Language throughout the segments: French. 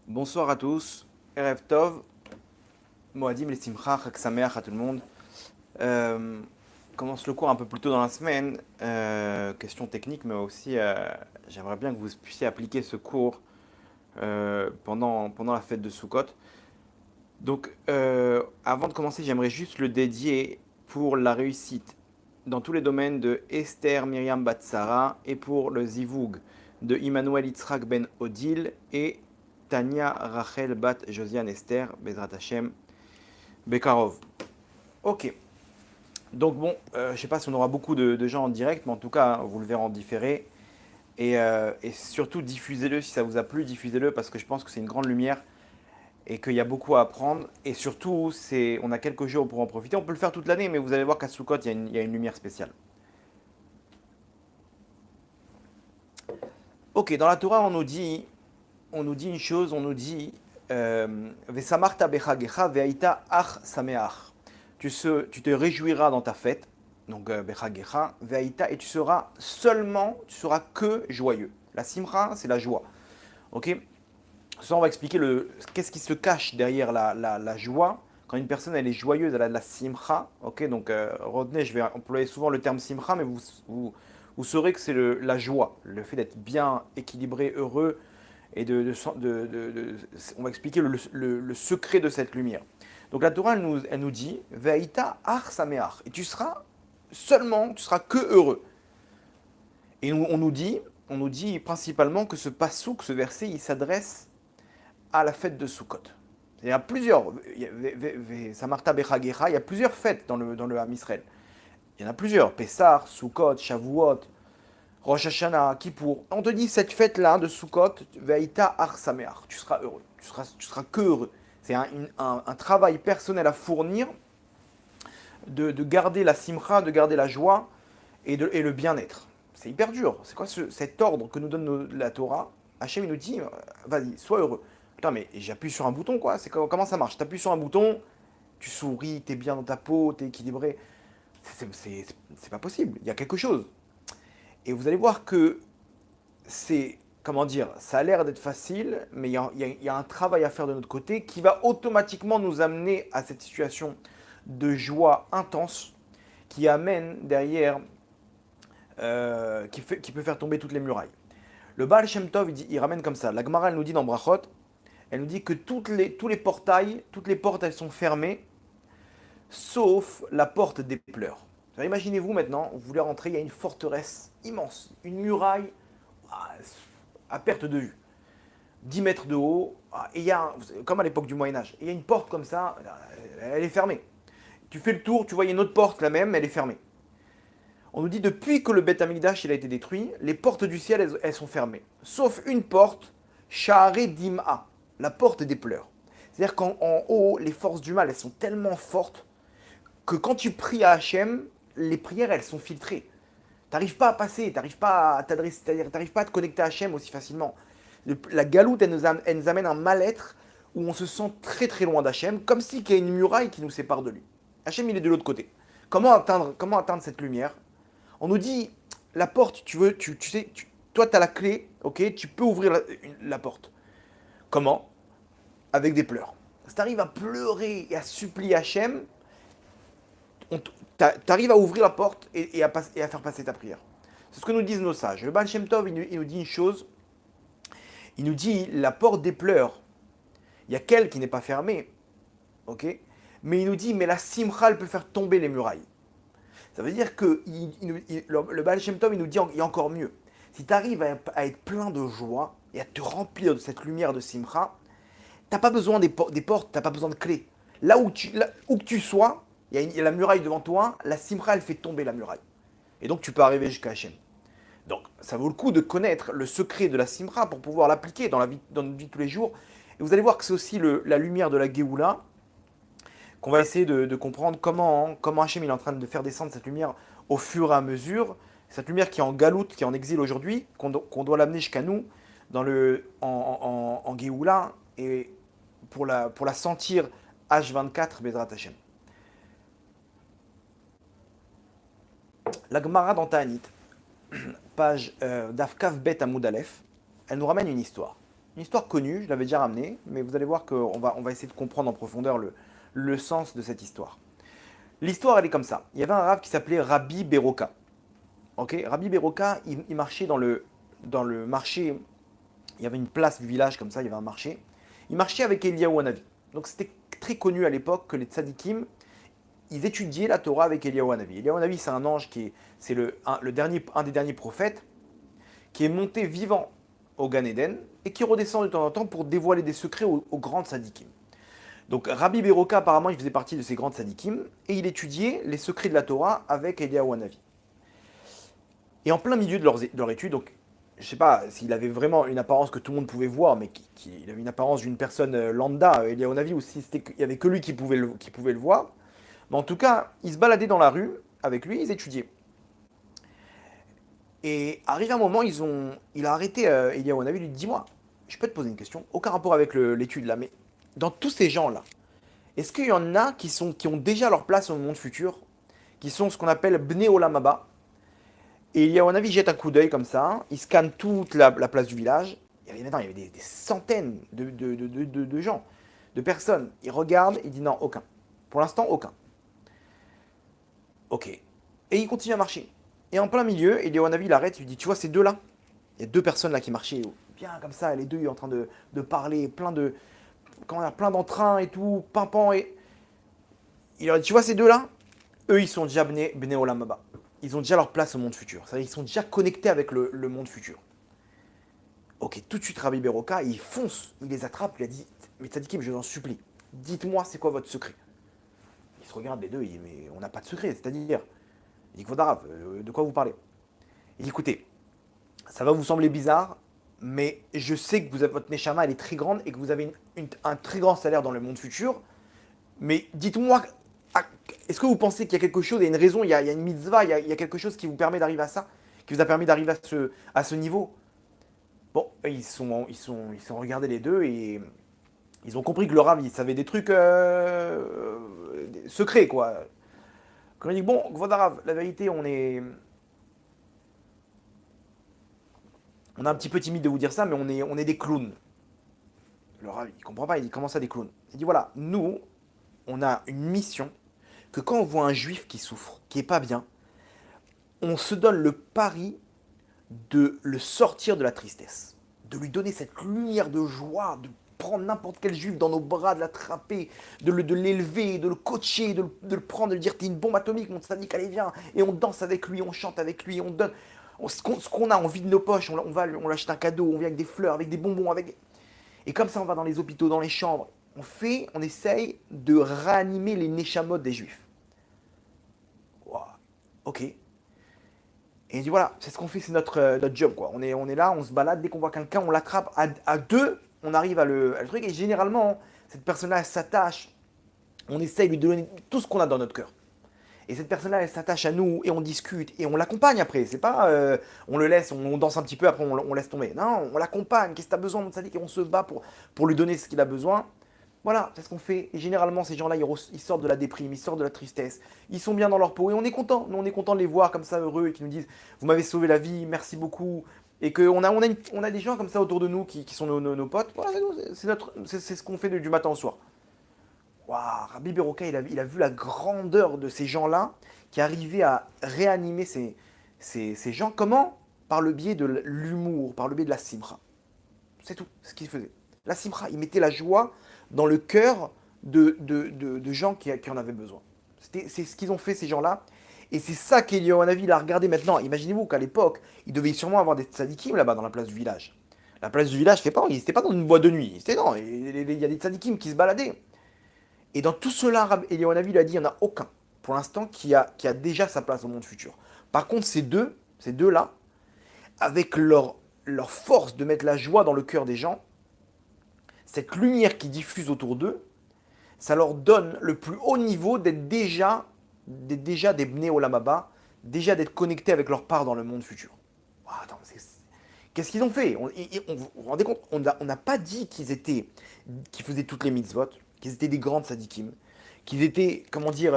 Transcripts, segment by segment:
Bonsoir à tous, Erev Tov, Moadim les Simcha, Chag Sameach à tout le monde. Euh, commence le cours un peu plus tôt dans la semaine. Question technique, mais aussi j'aimerais bien que vous puissiez appliquer ce cours pendant la fête de Sukkot. Donc, avant de commencer, j'aimerais juste le dédier pour la réussite dans tous les domaines de Esther Myriam Batsara et pour le Zivug de Immanuel Yitzhak Ben Odile et Tania Rachel Bat Josiane Esther Bezrat Hashem Bekarov. Ok, donc bon, je ne sais pas si on aura beaucoup de gens en direct, mais en tout cas, hein, vous le verrez en différé. Et surtout, diffusez-le si ça vous a plu, diffusez-le parce que je pense que c'est une grande lumière et qu'il y a beaucoup à apprendre. Et surtout, on a quelques jours pour en profiter. On peut le faire toute l'année, mais vous allez voir qu'à Sukkot, il y a une lumière spéciale. Ok, dans la Torah, on nous dit une chose, on nous dit Vesamarta bechagecha ve'aita ach sameach. Tu te réjouiras dans ta fête, donc bechagecha ve'aita, et tu seras que joyeux. La simcha, c'est la joie. Ok. Ça, on va expliquer qu'est-ce qui se cache derrière la joie. Quand une personne elle est joyeuse, elle a de la simcha. Ok, donc retenez, je vais employer souvent le terme simcha, mais vous saurez que c'est la joie, le fait d'être bien équilibré, heureux, et on va expliquer le secret de cette lumière. Donc la Torah, elle nous dit, Ve'aita ar sameach, et tu seras que heureux. Et on nous dit principalement que ce passouk, ce verset, il s'adresse à la fête de Sukkot. Il y a plusieurs, Samarta Bechagecha, il y a plusieurs fêtes dans le Ham Israël. Il y en a plusieurs, Pessah, Sukkot, Shavuot, Rosh Hashanah, Kippour. On te dit cette fête-là de Sukkot, Ve'aita Ar Sameach, tu seras heureux, tu seras que heureux. C'est un travail personnel à fournir de garder la simcha, de garder la joie et le bien-être. C'est hyper dur. C'est quoi cet ordre que nous donne la Torah? Hachem il nous dit, vas-y, sois heureux. Putain, mais j'appuie sur un bouton, quoi. Comment ça marche? T'appuies sur un bouton, tu souris, t'es bien dans ta peau, t'es équilibré. C'est pas possible. Il y a quelque chose. Et vous allez voir que comment dire, ça a l'air d'être facile, mais il y a un travail à faire de notre côté qui va automatiquement nous amener à cette situation de joie intense qui amène derrière, qui peut faire tomber toutes les murailles. Le Baal Shem Tov, il ramène comme ça. La Gemara, elle nous dit dans Brachot, elle nous dit que tous les portails, toutes les portes, elles sont fermées, sauf la porte des pleurs. Alors, imaginez-vous maintenant, vous voulez rentrer, il y a une forteresse immense, une muraille à perte de vue, 10 mètres de haut, et il y a, comme à l'époque du Moyen-Âge, il y a une porte comme ça, elle est fermée. Tu fais le tour, tu vois, il y a une autre porte, la même, elle est fermée. On nous dit depuis que le Beth Amikdash il a été détruit, les portes du ciel elles sont fermées. Sauf une porte, Sha'are Dim'a, la porte des pleurs. C'est-à-dire qu'en haut, les forces du mal elles sont tellement fortes que quand tu pries à Hachem, les prières elles sont filtrées. T'arrives pas à passer, t'arrives pas à t'adresser, c'est-à-dire t'arrives pas à te connecter à Hachem aussi facilement. La galoute elle nous amène un mal-être où on se sent très très loin d'Hachem, comme si il y a une muraille qui nous sépare de lui. Hachem il est de l'autre côté. Comment atteindre cette lumière? On nous dit, la porte, tu sais, toi, tu as la clé, ok, tu peux ouvrir la porte. Comment? Avec des pleurs. Si tu arrives à pleurer et à supplier Hachem, tu arrives à ouvrir la porte et à faire passer ta prière. C'est ce que nous disent nos sages. Le Baal Shem Tov, il nous dit une chose, il nous dit, la porte des pleurs, il y a qu'elle qui n'est pas fermée, ok, mais il nous dit, mais la simcha, elle peut faire tomber les murailles. Ça veut dire que le Baal Shem Tov, il nous dit il y a encore mieux. Si tu arrives à être plein de joie et à te remplir de cette lumière de Simcha, t'as pas besoin des portes, t'as pas besoin de clés. Où que tu sois, il y a la muraille devant toi, la Simcha, elle fait tomber la muraille. Et donc tu peux arriver jusqu'à Hachem. Donc ça vaut le coup de connaître le secret de la Simcha pour pouvoir l'appliquer dans notre vie de tous les jours. Et vous allez voir que c'est aussi la lumière de la Géoula, qu'on va essayer de comprendre comment Hachem il est en train de faire descendre cette lumière au fur et à mesure. Cette lumière qui est en galoute, qui est en exil aujourd'hui, qu'on doit l'amener jusqu'à nous en Géoula et pour la sentir H24 Bezrat Hachem. La Gemara dans Ta'anit, page Dafkav Bet Amoud Aleph, elle nous ramène une histoire. Une histoire connue, je l'avais déjà ramenée, mais vous allez voir qu'on va essayer de comprendre en profondeur le sens de cette histoire. L'histoire, elle est comme ça. Il y avait un rave qui s'appelait Rabbi Beroka. Ok, Rabbi Beroka, il marchait dans le marché. Il y avait une place du village comme ça, il y avait un marché. Il marchait avec Eliyahu Hanavi. Donc c'était très connu à l'époque que les tzadikim, ils étudiaient la Torah avec Eliyahu Hanavi. Eliyahu Hanavi, c'est un ange c'est un des derniers prophètes qui est monté vivant au Gan Eden et qui redescend de temps en temps pour dévoiler des secrets aux grands tzadikim. Donc Rabbi Beroka, apparemment, il faisait partie de ces grands tzadikim et il étudiait les secrets de la Torah avec Eliyahu Hanavi. Et en plein milieu de leur étude, donc je ne sais pas s'il avait vraiment une apparence que tout le monde pouvait voir, mais il avait une apparence d'une personne lambda, Eliyahu Hanavi, ou si il n'y avait que lui qui pouvait le voir. Mais en tout cas, ils se baladaient dans la rue avec lui, ils étudiaient. Et arrivé un moment, il a arrêté Eliyahu Hanavi, il lui dit, dis-moi, je peux te poser une question, aucun rapport avec l'étude là, mais dans tous ces gens-là, est-ce qu'il y en a qui ont déjà leur place au monde futur, qui sont ce qu'on appelle Bnei Olam Haba? Et Eliyahu Hanavi jette un coup d'œil comme ça, il scanne toute la place du village. Il y avait des centaines de gens, de personnes. Il regarde, il dit non, aucun. Pour l'instant, aucun. Ok. Et il continue à marcher. Et en plein milieu, Eliyahu Hanavi il arrête, il lui dit, tu vois ces deux-là? Il y a deux personnes là qui marchaient bien comme ça, les deux ils sont en train de parler, plein d'entrain et tout, pimpant. Et il leur dit, tu vois ces deux-là? Eux, ils sont déjà Bnei Olam Haba. Ils ont déjà leur place au monde futur. C'est-à-dire ils sont déjà connectés avec le monde futur. Ok, tout de suite, Rabbi Beroka, il fonce, il les attrape, il a dit, mais Tzadikim, je vous en supplie, dites-moi c'est quoi votre secret. Ils se regardent les deux, il dit, mais on n'a pas de secret, c'est-à-dire, il dit, Kvodarav, de quoi vous parlez? Il dit, écoutez, ça va vous sembler bizarre, mais je sais que votre Neshama, elle est très grande et que vous avez un très grand salaire dans le monde futur, mais dites-moi, est-ce que vous pensez qu'il y a quelque chose, il y a une raison, il y a une mitzvah, il y a quelque chose qui vous permet d'arriver à ça, qui vous a permis d'arriver à ce niveau? Bon, ils sont regardés les deux et ils ont compris que le Rav, il savait des trucs secrets, quoi. Quand il dit, bon, Rav, la vérité, on est un petit peu timide de vous dire ça, mais on est des clowns. Le Rav, il comprend pas, il dit, comment ça des clowns? Il dit, voilà, nous, on a une mission que quand on voit un juif qui souffre, qui est pas bien, on se donne le pari de le sortir de la tristesse, de lui donner cette lumière de joie, de prendre n'importe quel juif dans nos bras, de l'attraper, de l'élever, de le coacher, de le prendre, de lui dire t'es une bombe atomique, mon tzaddik, allez viens, et on danse avec lui, on chante avec lui, on donne ce qu'on a envie de nos poches, on l'achète un cadeau, on vient avec des fleurs, avec des bonbons, et comme ça on va dans les hôpitaux, dans les chambres, on essaye de réanimer les neshamot des juifs. Wow. Ok. Et il dit voilà, c'est ce qu'on fait, c'est notre job quoi. On est là, on se balade, dès qu'on voit quelqu'un, on l'attrape. À deux, on arrive à le truc. Et généralement, cette personne-là, elle s'attache. On essaye de lui donner tout ce qu'on a dans notre cœur. Et cette personne-là, elle s'attache à nous et on discute et on l'accompagne après. C'est pas on le laisse, on danse un petit peu, après on laisse tomber. Non, on l'accompagne. Qu'est-ce que tu as besoin, mon sadique? Et on se bat pour lui donner ce qu'il a besoin. Voilà, c'est ce qu'on fait. Et généralement, ces gens-là, ils sortent de la déprime, ils sortent de la tristesse. Ils sont bien dans leur peau et on est content. Nous, on est content de les voir comme ça, heureux, et qui nous disent vous m'avez sauvé la vie, merci beaucoup. Et qu'on a des gens comme ça autour de nous qui sont nos potes. Voilà, c'est ce qu'on fait du matin au soir. Waouh, Rabbi Beroka, il a vu la grandeur de ces gens-là qui arrivaient à réanimer ces gens. Comment? Par le biais de l'humour, par le biais de la simra. C'est tout ce qu'il faisait. La simra, il mettait la joie dans le cœur de gens qui en avaient besoin. C'est ce qu'ils ont fait, ces gens-là. Et c'est ça qu'Eliyahu Hanavi il a regardé maintenant. Imaginez-vous qu'à l'époque, il devait sûrement avoir des tzadikim là-bas dans la place du village. La place du village, c'était pas dans une boîte de nuit. Non, il y a des tzadikim qui se baladaient. Et dans tout cela, Eliyahu Hanavi il a dit, il n'y en a aucun, pour l'instant, qui a déjà sa place au monde futur. Par contre, ces deux-là, avec leur force de mettre la joie dans le cœur des gens, cette lumière qui diffuse autour d'eux, ça leur donne le plus haut niveau d'être déjà des Bnei Olam Haba, déjà d'être connectés avec leur part dans le monde futur. Wow, attends, qu'est-ce qu'ils ont fait? Vous vous rendez compte? On n'a pas dit qu'ils faisaient toutes les mitzvot, qu'ils étaient des grands tzadikim, qu'ils étaient, comment dire,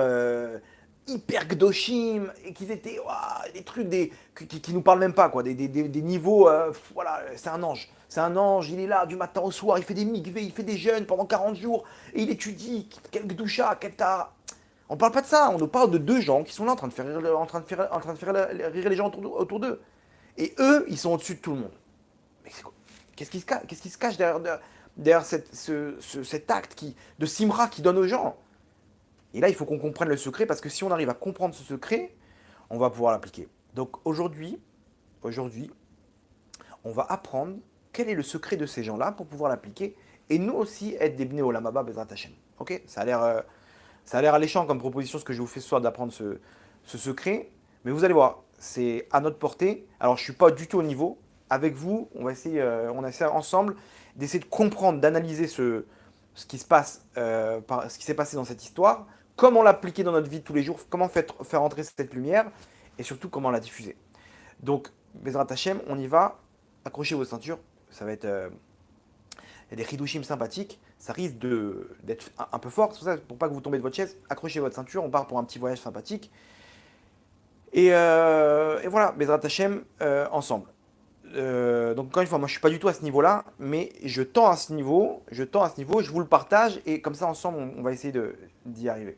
hyper gdoshim, et qu'ils étaient ouah, des trucs qui nous parlent même pas, quoi, des niveaux, voilà, c'est un ange, il est là du matin au soir, il fait des mikveh, il fait des jeûnes pendant 40 jours, et il étudie, quel gdoucha, quel tahara. On parle pas de ça, on nous parle de deux gens qui sont là en train de faire rire, en train de faire rire les gens autour d'eux. Et eux, ils sont au-dessus de tout le monde. Mais c'est quoi? Qu'est-ce qui se cache derrière cet acte de simra qui donne aux gens? Et là, il faut qu'on comprenne le secret, parce que si on arrive à comprendre ce secret, on va pouvoir l'appliquer. Donc aujourd'hui, on va apprendre quel est le secret de ces gens-là pour pouvoir l'appliquer, et nous aussi être des bnei olam haba bezrat Hashem. Ok? Ça a l'air alléchant comme proposition ce que je vous fais ce soir d'apprendre ce secret, mais vous allez voir, c'est à notre portée. Alors je ne suis pas du tout au niveau. Avec vous, on va essayer ensemble d'essayer de comprendre, d'analyser ce qui se passe, ce qui s'est passé dans cette histoire, comment l'appliquer dans notre vie de tous les jours, comment faire entrer cette lumière, et surtout comment la diffuser. Donc, Bezrat Hashem, on y va. Accrochez vos ceintures. Ça va être il y a des chidushim sympathiques, ça risque d'être un peu fort, c'est pour ça, pour pas que vous tombez de votre chaise, accrochez votre ceinture, on part pour un petit voyage sympathique. Et voilà, Bezrat Hashem, ensemble. Donc encore une fois, moi je suis pas du tout à ce niveau-là, mais je tends à ce niveau, je vous le partage, et comme ça ensemble on va essayer d'y arriver.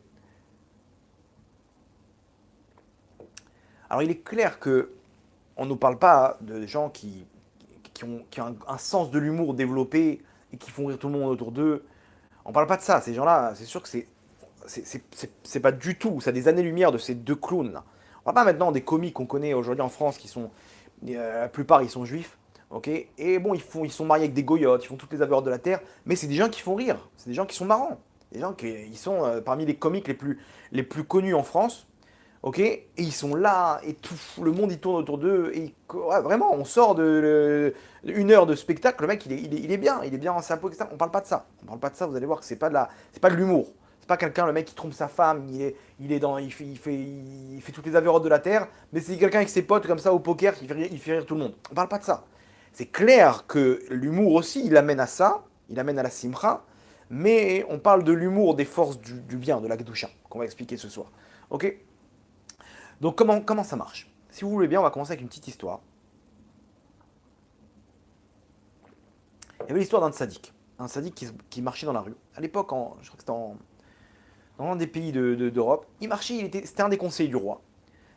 Alors il est clair que on ne nous parle pas de gens qui ont un sens de l'humour développé et qui font rire tout le monde autour d'eux. On ne parle pas de ça. Ces gens-là, c'est sûr que c'est pas du tout. Ça a des années-lumière de ces deux clowns-là. On ne parle pas maintenant des comiques qu'on connaît aujourd'hui en France qui sont. La plupart, ils sont juifs. Ok. Et bon, ils sont mariés avec des goyotes, ils font toutes les aveurs de la terre. Mais c'est des gens qui font rire. C'est des gens qui sont marrants. Des gens qui ils sont parmi les comiques les plus connus en France. Ok, et ils sont là, et tout le monde il tourne autour d'eux, et ouais, vraiment, on sort une heure de spectacle, le mec il est bien en sa peau, etc. On parle pas de ça, vous allez voir que c'est pas de l'humour. C'est pas quelqu'un, le mec qui trompe sa femme, il fait toutes les avérotes de la terre, mais c'est quelqu'un avec ses potes comme ça au poker il fait rire tout le monde. On parle pas de ça. C'est clair que l'humour aussi, il amène à ça, il amène à la simcha, mais on parle de l'humour des forces du bien, de la kedusha, qu'on va expliquer ce soir. Ok? Donc comment ça marche? Si vous voulez bien, on va commencer avec une petite histoire. Il y avait l'histoire d'un tzaddik. Un tzaddik qui marchait dans la rue. À l'époque, je crois que c'était dans un des pays d'Europe. Il marchait, c'était un des conseillers du roi.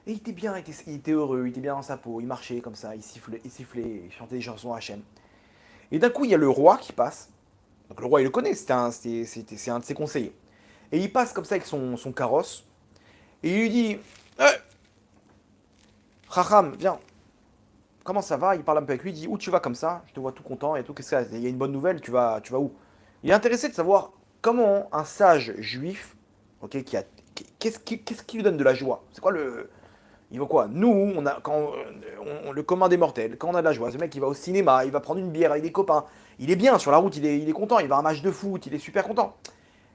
Et il était bien, il était heureux, il était bien dans sa peau. Il marchait comme ça, il chantait des chansons à Hachem. Et d'un coup, il y a le roi qui passe. Donc le roi, il le connaît, c'est un de ses conseillers. Et il passe comme ça avec son carrosse. Et il lui dit: Chacham, viens, comment ça va? Il parle un peu avec lui, il dit: où tu vas comme ça? Je te vois tout content et tout. Qu'est-ce qu'il y a? Il y a une bonne nouvelle, tu vas où? Il est intéressé de savoir comment un sage juif, ok, qu'est-ce qui lui donne de la joie? C'est quoi le. Il veut quoi? Nous, le commun des mortels, quand on a de la joie, ce mec il va au cinéma, il va prendre une bière avec des copains, il est bien sur la route, il est content, il va à un match de foot, il est super content.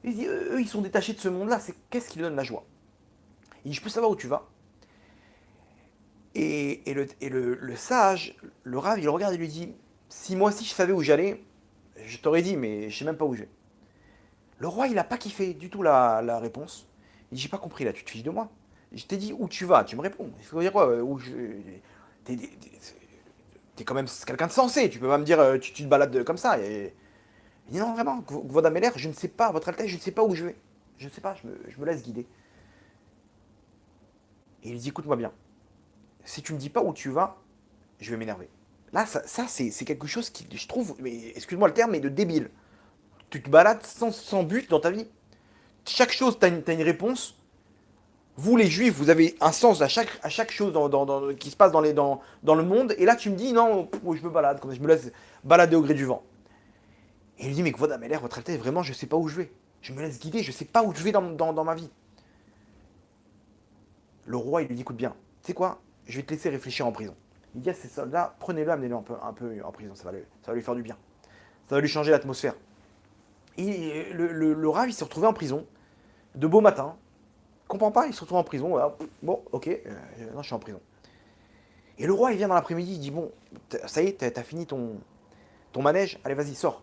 Il dit: eux, ils sont détachés de ce monde-là, qu'est-ce qui lui donne la joie? Il dit: je peux savoir où tu vas? Et le sage, le rave, il le regarde et lui dit: si moi aussi je savais où j'allais, je t'aurais dit, mais je sais même pas où je vais. Le roi, il a pas kiffé du tout la réponse. Il dit: j'ai pas compris là, tu te fiches de moi. Je t'ai dit où tu vas, tu me réponds. Il faut dire quoi? T'es quand même quelqu'un de sensé, tu peux pas me dire tu te balades comme ça. Il dit: non, vraiment, Gvoda Meller, je ne sais pas, votre Altesse, je ne sais pas où je vais. Je ne sais pas, je me laisse guider. Et il lui dit: écoute-moi bien, si tu me dis pas où tu vas, je vais m'énerver. Là, ça c'est quelque chose qui, je trouve, mais excuse-moi le terme, mais de débile. Tu te balades sans but dans ta vie. Chaque chose, t'as une réponse. Vous, les juifs, vous avez un sens à chaque chose qui se passe dans le monde. Et là, tu me dis: non, je me balade, comme ça, je me laisse balader au gré du vent. Et il lui dit: mais Kvoda Meller, votre Altesse, vraiment, je sais pas où je vais. Je me laisse guider, je sais pas où je vais dans ma vie. Le roi, il lui dit: écoute bien, tu sais quoi, je vais te laisser réfléchir en prison. Il dit à ses soldats: prenez-le, amenez-le un peu en prison, ça va lui faire du bien. Ça va lui changer l'atmosphère. Et le rave, il s'est retrouvé en prison, de beau matin. Il comprend pas, il se retrouve en prison. Voilà. Bon, ok, non, je suis en prison. Et le roi, il vient dans l'après-midi, il dit: bon, ça y est, t'as fini ton manège, allez, vas-y, sors.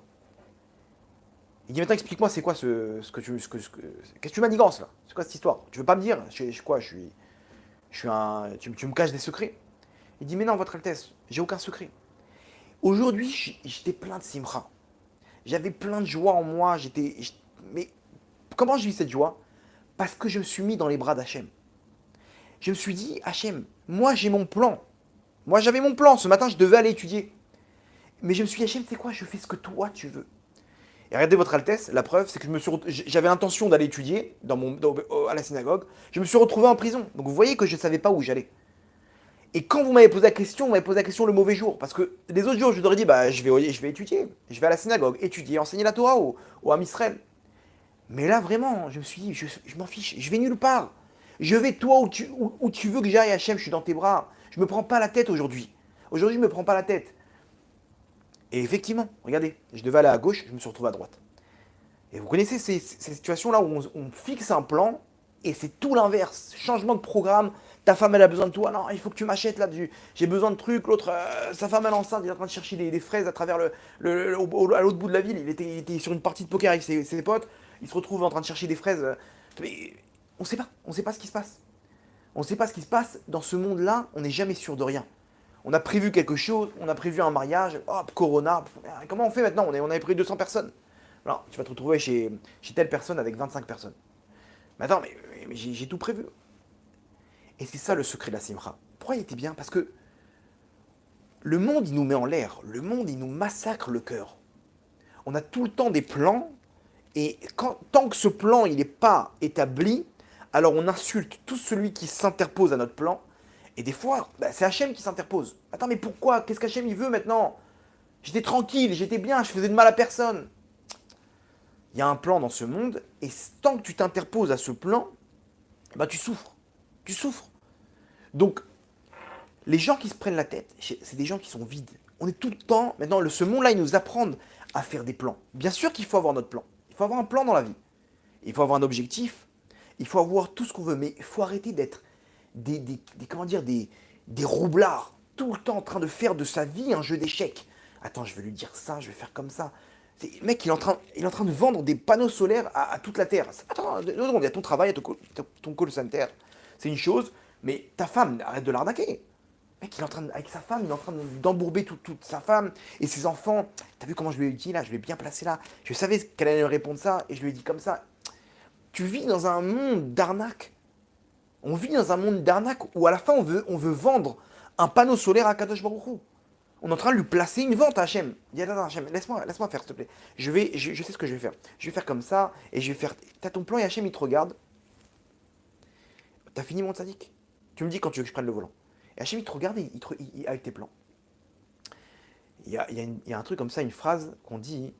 Il dit maintenant explique-moi c'est quoi ce que tu... Qu'est-ce que tu manigances là? C'est quoi cette histoire? Tu veux pas me dire? Quoi? Je suis un... Tu me caches des secrets? Il dit mais non, votre Altesse, j'ai aucun secret. Aujourd'hui, j'étais plein de simra. J'avais plein de joie en moi. Mais comment j'ai eu cette joie? Parce que je me suis mis dans les bras d'Hachem. Je me suis dit, Hachem, moi j'ai mon plan. Moi j'avais mon plan. Ce matin, je devais aller étudier. Mais je me suis dit, Hachem, tu sais quoi? Je fais ce que toi tu veux. Et regardez votre Altesse, la preuve, c'est que j'avais l'intention d'aller étudier à la synagogue. Je me suis retrouvé en prison. Donc vous voyez que je ne savais pas où j'allais. Et quand vous m'avez posé la question, vous m'avez posé la question le mauvais jour. Parce que les autres jours, je vous aurais dit, bah, je vais étudier. Je vais à la synagogue, étudier, enseigner la Torah au Ham Israël. Mais là, vraiment, je me suis dit, je m'en fiche, je vais nulle part. Je vais toi où tu veux que j'aille, Hachem, je suis dans tes bras. Je me prends pas la tête aujourd'hui. Aujourd'hui, je me prends pas la tête. Et effectivement, regardez, je devais aller à gauche, je me suis retrouvé à droite. Et vous connaissez ces situations-là où on fixe un plan et c'est tout l'inverse. Changement de programme, ta femme elle a besoin de toi, non, il faut que tu m'achètes là, j'ai besoin de trucs, l'autre, sa femme elle est enceinte, il est en train de chercher des fraises à travers à l'autre bout de la ville, il était sur une partie de poker avec ses potes, il se retrouve en train de chercher des fraises. Mais on sait pas ce qui se passe. On sait pas ce qui se passe. Dans ce monde-là, on n'est jamais sûr de rien. On a prévu quelque chose, on a prévu un mariage, hop, Corona, comment on fait maintenant? On avait prévu 200 personnes. Alors, tu vas te retrouver chez telle personne avec 25 personnes. Mais attends, mais j'ai tout prévu. Et c'est ça le secret de la Simra. Pourquoi il était bien? Parce que le monde, il nous met en l'air. Le monde, il nous massacre le cœur. On a tout le temps des plans, et tant que ce plan, il n'est pas établi, alors on insulte tout celui qui s'interpose à notre plan. Et des fois, bah, c'est Hachem qui s'interpose. Attends, mais pourquoi? Qu'est-ce qu'Hachem il veut maintenant? J'étais tranquille, j'étais bien, je faisais de mal à personne. Il y a un plan dans ce monde, et tant que tu t'interposes à ce plan, bah tu souffres. Tu souffres. Donc, les gens qui se prennent la tête, c'est des gens qui sont vides. On est tout le temps, maintenant, ce monde-là, il nous apprend à faire des plans. Bien sûr qu'il faut avoir notre plan. Il faut avoir un plan dans la vie. Il faut avoir un objectif. Il faut avoir tout ce qu'on veut. Mais il faut arrêter d'être comment dire, des roublards. Tout le temps en train de faire de sa vie un jeu d'échecs. Attends, je vais lui dire ça, je vais faire comme ça. Le mec, il est en train de vendre des panneaux solaires à toute la Terre. Attends, il y a ton travail, ton call center. C'est une chose, mais ta femme, arrête de l'arnaquer. Mec, avec sa femme, il est en train d'embourber toute sa femme et ses enfants. T'as vu comment je lui ai dit là? Je l'ai bien placé là. Je savais qu'elle allait me répondre ça et je lui ai dit comme ça. Tu vis dans un monde d'arnaque. On vit dans un monde d'arnaque où à la fin on veut vendre un panneau solaire à Kadosh Baruch Hu. On est en train de lui placer une vente à Hachem. Il dit, attends, Hachem, laisse-moi faire, s'il te plaît. Je sais ce que je vais faire. Je vais faire comme ça, et je vais faire... T'as ton plan, et Hachem, il te regarde. T'as fini, mon tzaddik? Tu me dis quand tu veux que je prenne le volant. Et Hachem, il te regarde, avec tes plans. Il y a un truc comme ça, une phrase qu'on dit,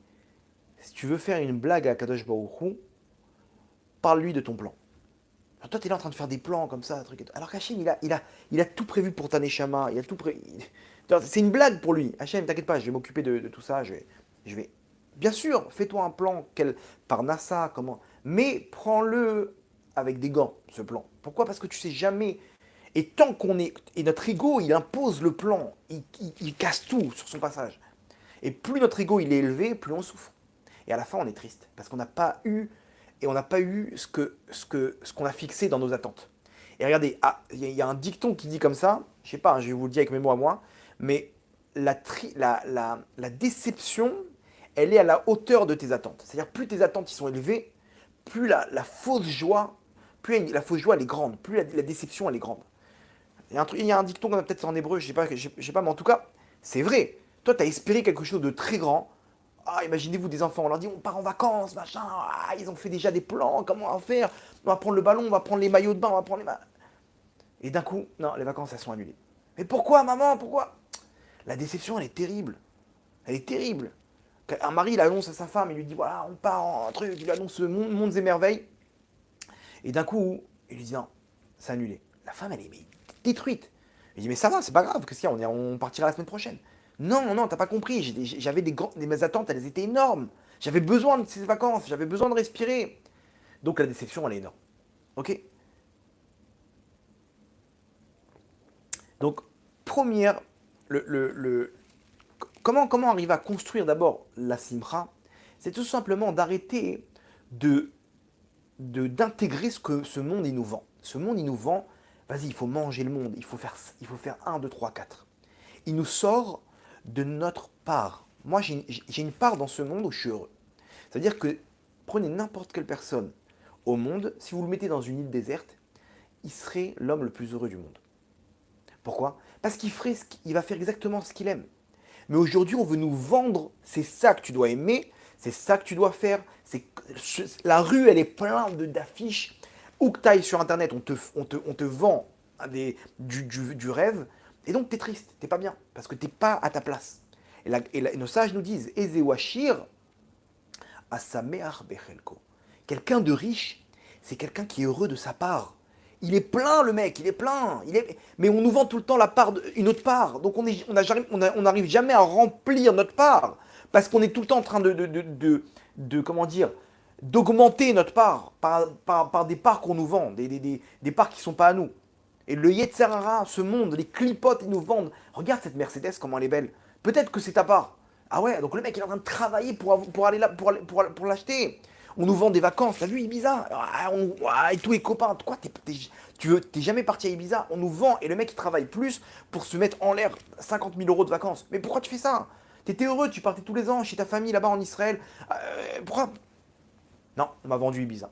si tu veux faire une blague à Kadosh Baruch Hu, parle-lui de ton plan. Alors toi, t'es là en train de faire des plans comme ça, truc et tout. Alors qu'Hachem, il a tout prévu pour ta neshama, il a tout prévu... C'est une blague pour lui. Hachem, t'inquiète pas, je vais m'occuper de tout ça. Je vais... Bien sûr, fais-toi un plan par NASA, comment. Mais prends-le avec des gants, ce plan. Pourquoi? Parce que tu sais jamais. Et tant qu'on est. Et notre ego, il impose le plan. Il casse tout sur son passage. Et plus notre ego il est élevé, plus on souffre. Et à la fin, on est triste. Parce qu'on n'a pas eu. Et on n'a pas eu ce qu'on a fixé dans nos attentes. Et regardez, y a un dicton qui dit comme ça. Je sais pas, hein, je vais vous le dire avec mes mots à moi. Mais la déception, elle est à la hauteur de tes attentes. C'est-à-dire, plus tes attentes sont élevées, plus la fausse joie, la fausse joie elle est grande, plus la déception elle est grande. Il y a un dicton qu'on a peut-être en hébreu, je sais pas, mais en tout cas, c'est vrai. Toi, tu as espéré quelque chose de très grand. Ah, imaginez-vous des enfants, on leur dit on part en vacances, machin. Ah, ils ont fait déjà des plans, comment on va faire? On va prendre le ballon, on va prendre les maillots de bain, on va prendre les Et d'un coup, non, les vacances, elles sont annulées. Mais pourquoi, maman? Pourquoi? La déception, elle est terrible. Elle est terrible. Un mari, il annonce à sa femme, il lui dit voilà, on part en truc, il lui annonce mondes et merveilles. Et d'un coup, il lui dit non, c'est annulé. La femme, elle est détruite. Il dit mais ça va, c'est pas grave, qu'est-ce qu'il y a, on partira la semaine prochaine. Non, non, t'as pas compris, j'avais mes attentes, elles étaient énormes. J'avais besoin de ces vacances, j'avais besoin de respirer. Donc la déception, elle est énorme. Ok? Donc, première, comment arriver à construire d'abord la simra? C'est tout simplement d'arrêter de d'intégrer ce monde il nous vend. Ce monde il nous vend, vas-y, il faut manger le monde, il faut faire un 2 3 4. Il nous sort de notre part. Moi, j'ai une part dans ce monde où je suis heureux. C'est-à-dire que prenez n'importe quelle personne au monde, si vous le mettez dans une île déserte, il serait l'homme le plus heureux du monde. Pourquoi? Parce qu'il va faire exactement ce qu'il aime. Mais aujourd'hui, on veut nous vendre, c'est ça que tu dois aimer, c'est ça que tu dois faire. La rue, elle est pleine d'affiches. Où que tu ailles sur Internet, on te vend du rêve. Et donc, tu es triste, tu pas bien, parce que tu n'es pas à ta place. Et nos sages nous disent, Ezewashir, Asameach Bechelko. Quelqu'un de riche, c'est quelqu'un qui est heureux de sa part. Il est plein, le mec, il est plein. Mais on nous vend tout le temps une autre part. Donc on n'arrive jamais à remplir notre part. Parce qu'on est tout le temps en train comment dire, d'augmenter notre part par des parts qu'on nous vend, des parts qui ne sont pas à nous. Et le Yetzerara, ce monde, les clipotes, ils nous vendent. Regarde cette Mercedes, comment elle est belle. Peut-être que c'est ta part. Ah ouais, donc le mec il est en train de travailler pour aller là, pour l'acheter. On nous vend des vacances, t'as vu Ibiza? Et tous les copains, quoi, t'es jamais parti à Ibiza? On nous vend et le mec il travaille plus pour se mettre en l'air 50 000 euros de vacances. Mais pourquoi tu fais ça? T'étais heureux, tu partais tous les ans chez ta famille là-bas en Israël. Pourquoi? Non, on m'a vendu Ibiza.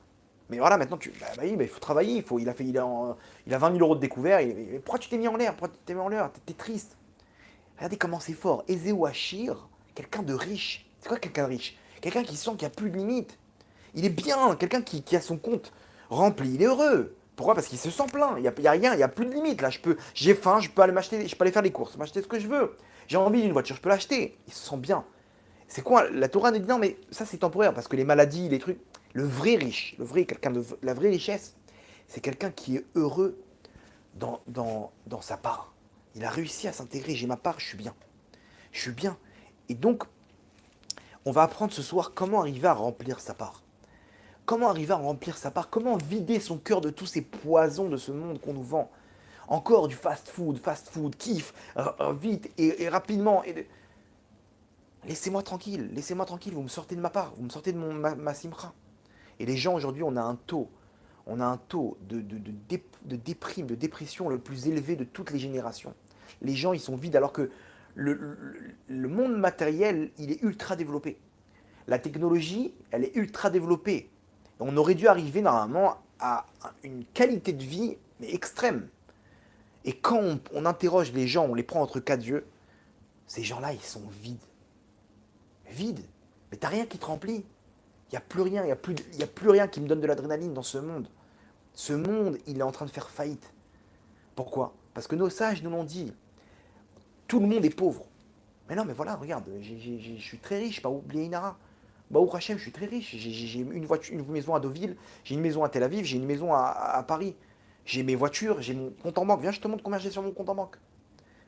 Mais voilà, maintenant, oui, il faut travailler, il a 20 000 euros de découvert. Pourquoi tu t'es mis en l'air? Pourquoi tu t'es mis en l'air? T'es triste. Regardez comment c'est fort. Ezewashir, quelqu'un de riche. C'est quoi quelqu'un de riche? Quelqu'un qui sent qu'il n'y a plus de limite. Il est bien, quelqu'un qui a son compte rempli, il est heureux. Pourquoi? Parce qu'il se sent plein, il y a rien, il n'y a plus de limite. Là, j'ai faim, je peux aller m'acheter, je peux aller faire les courses, m'acheter ce que je veux. J'ai envie d'une voiture, je peux l'acheter. Il se sent bien. C'est quoi? La Torah nous dit non, mais ça c'est temporaire parce que les maladies, les trucs. Le vrai riche, la vraie richesse, c'est quelqu'un qui est heureux dans sa part. Il a réussi à s'intégrer. J'ai ma part, je suis bien. Je suis bien. Et donc, on va apprendre ce soir comment arriver à remplir sa part. Comment arriver à remplir sa part? Comment vider son cœur de tous ces poisons de ce monde qu'on nous vend? Encore du fast food, kiff, vite et rapidement. Laissez-moi tranquille, vous me sortez de ma part, vous me sortez de ma simcha. Et les gens aujourd'hui, on a un taux de déprime, de dépression le plus élevé de toutes les générations. Les gens, ils sont vides alors que le monde matériel, il est ultra développé. La technologie, elle est ultra développée. On aurait dû arriver normalement à une qualité de vie mais extrême. Et quand on interroge les gens, on les prend entre quatre yeux, ces gens-là, ils sont vides. Vides. Mais t'as rien qui te remplit. Il n'y a plus rien, il y a plus rien qui me donne de l'adrénaline dans ce monde. Ce monde, il est en train de faire faillite. Pourquoi? Parce que nos sages nous l'ont dit. Tout le monde est pauvre. Mais non, mais voilà, regarde, je suis très riche, pas oublier Inara. Baruch Hashem, je suis très riche. J'ai une maison à Deauville, j'ai une maison à Tel Aviv, j'ai une maison à Paris. J'ai mes voitures, j'ai mon compte en banque. Viens, je te montre combien j'ai sur mon compte en banque.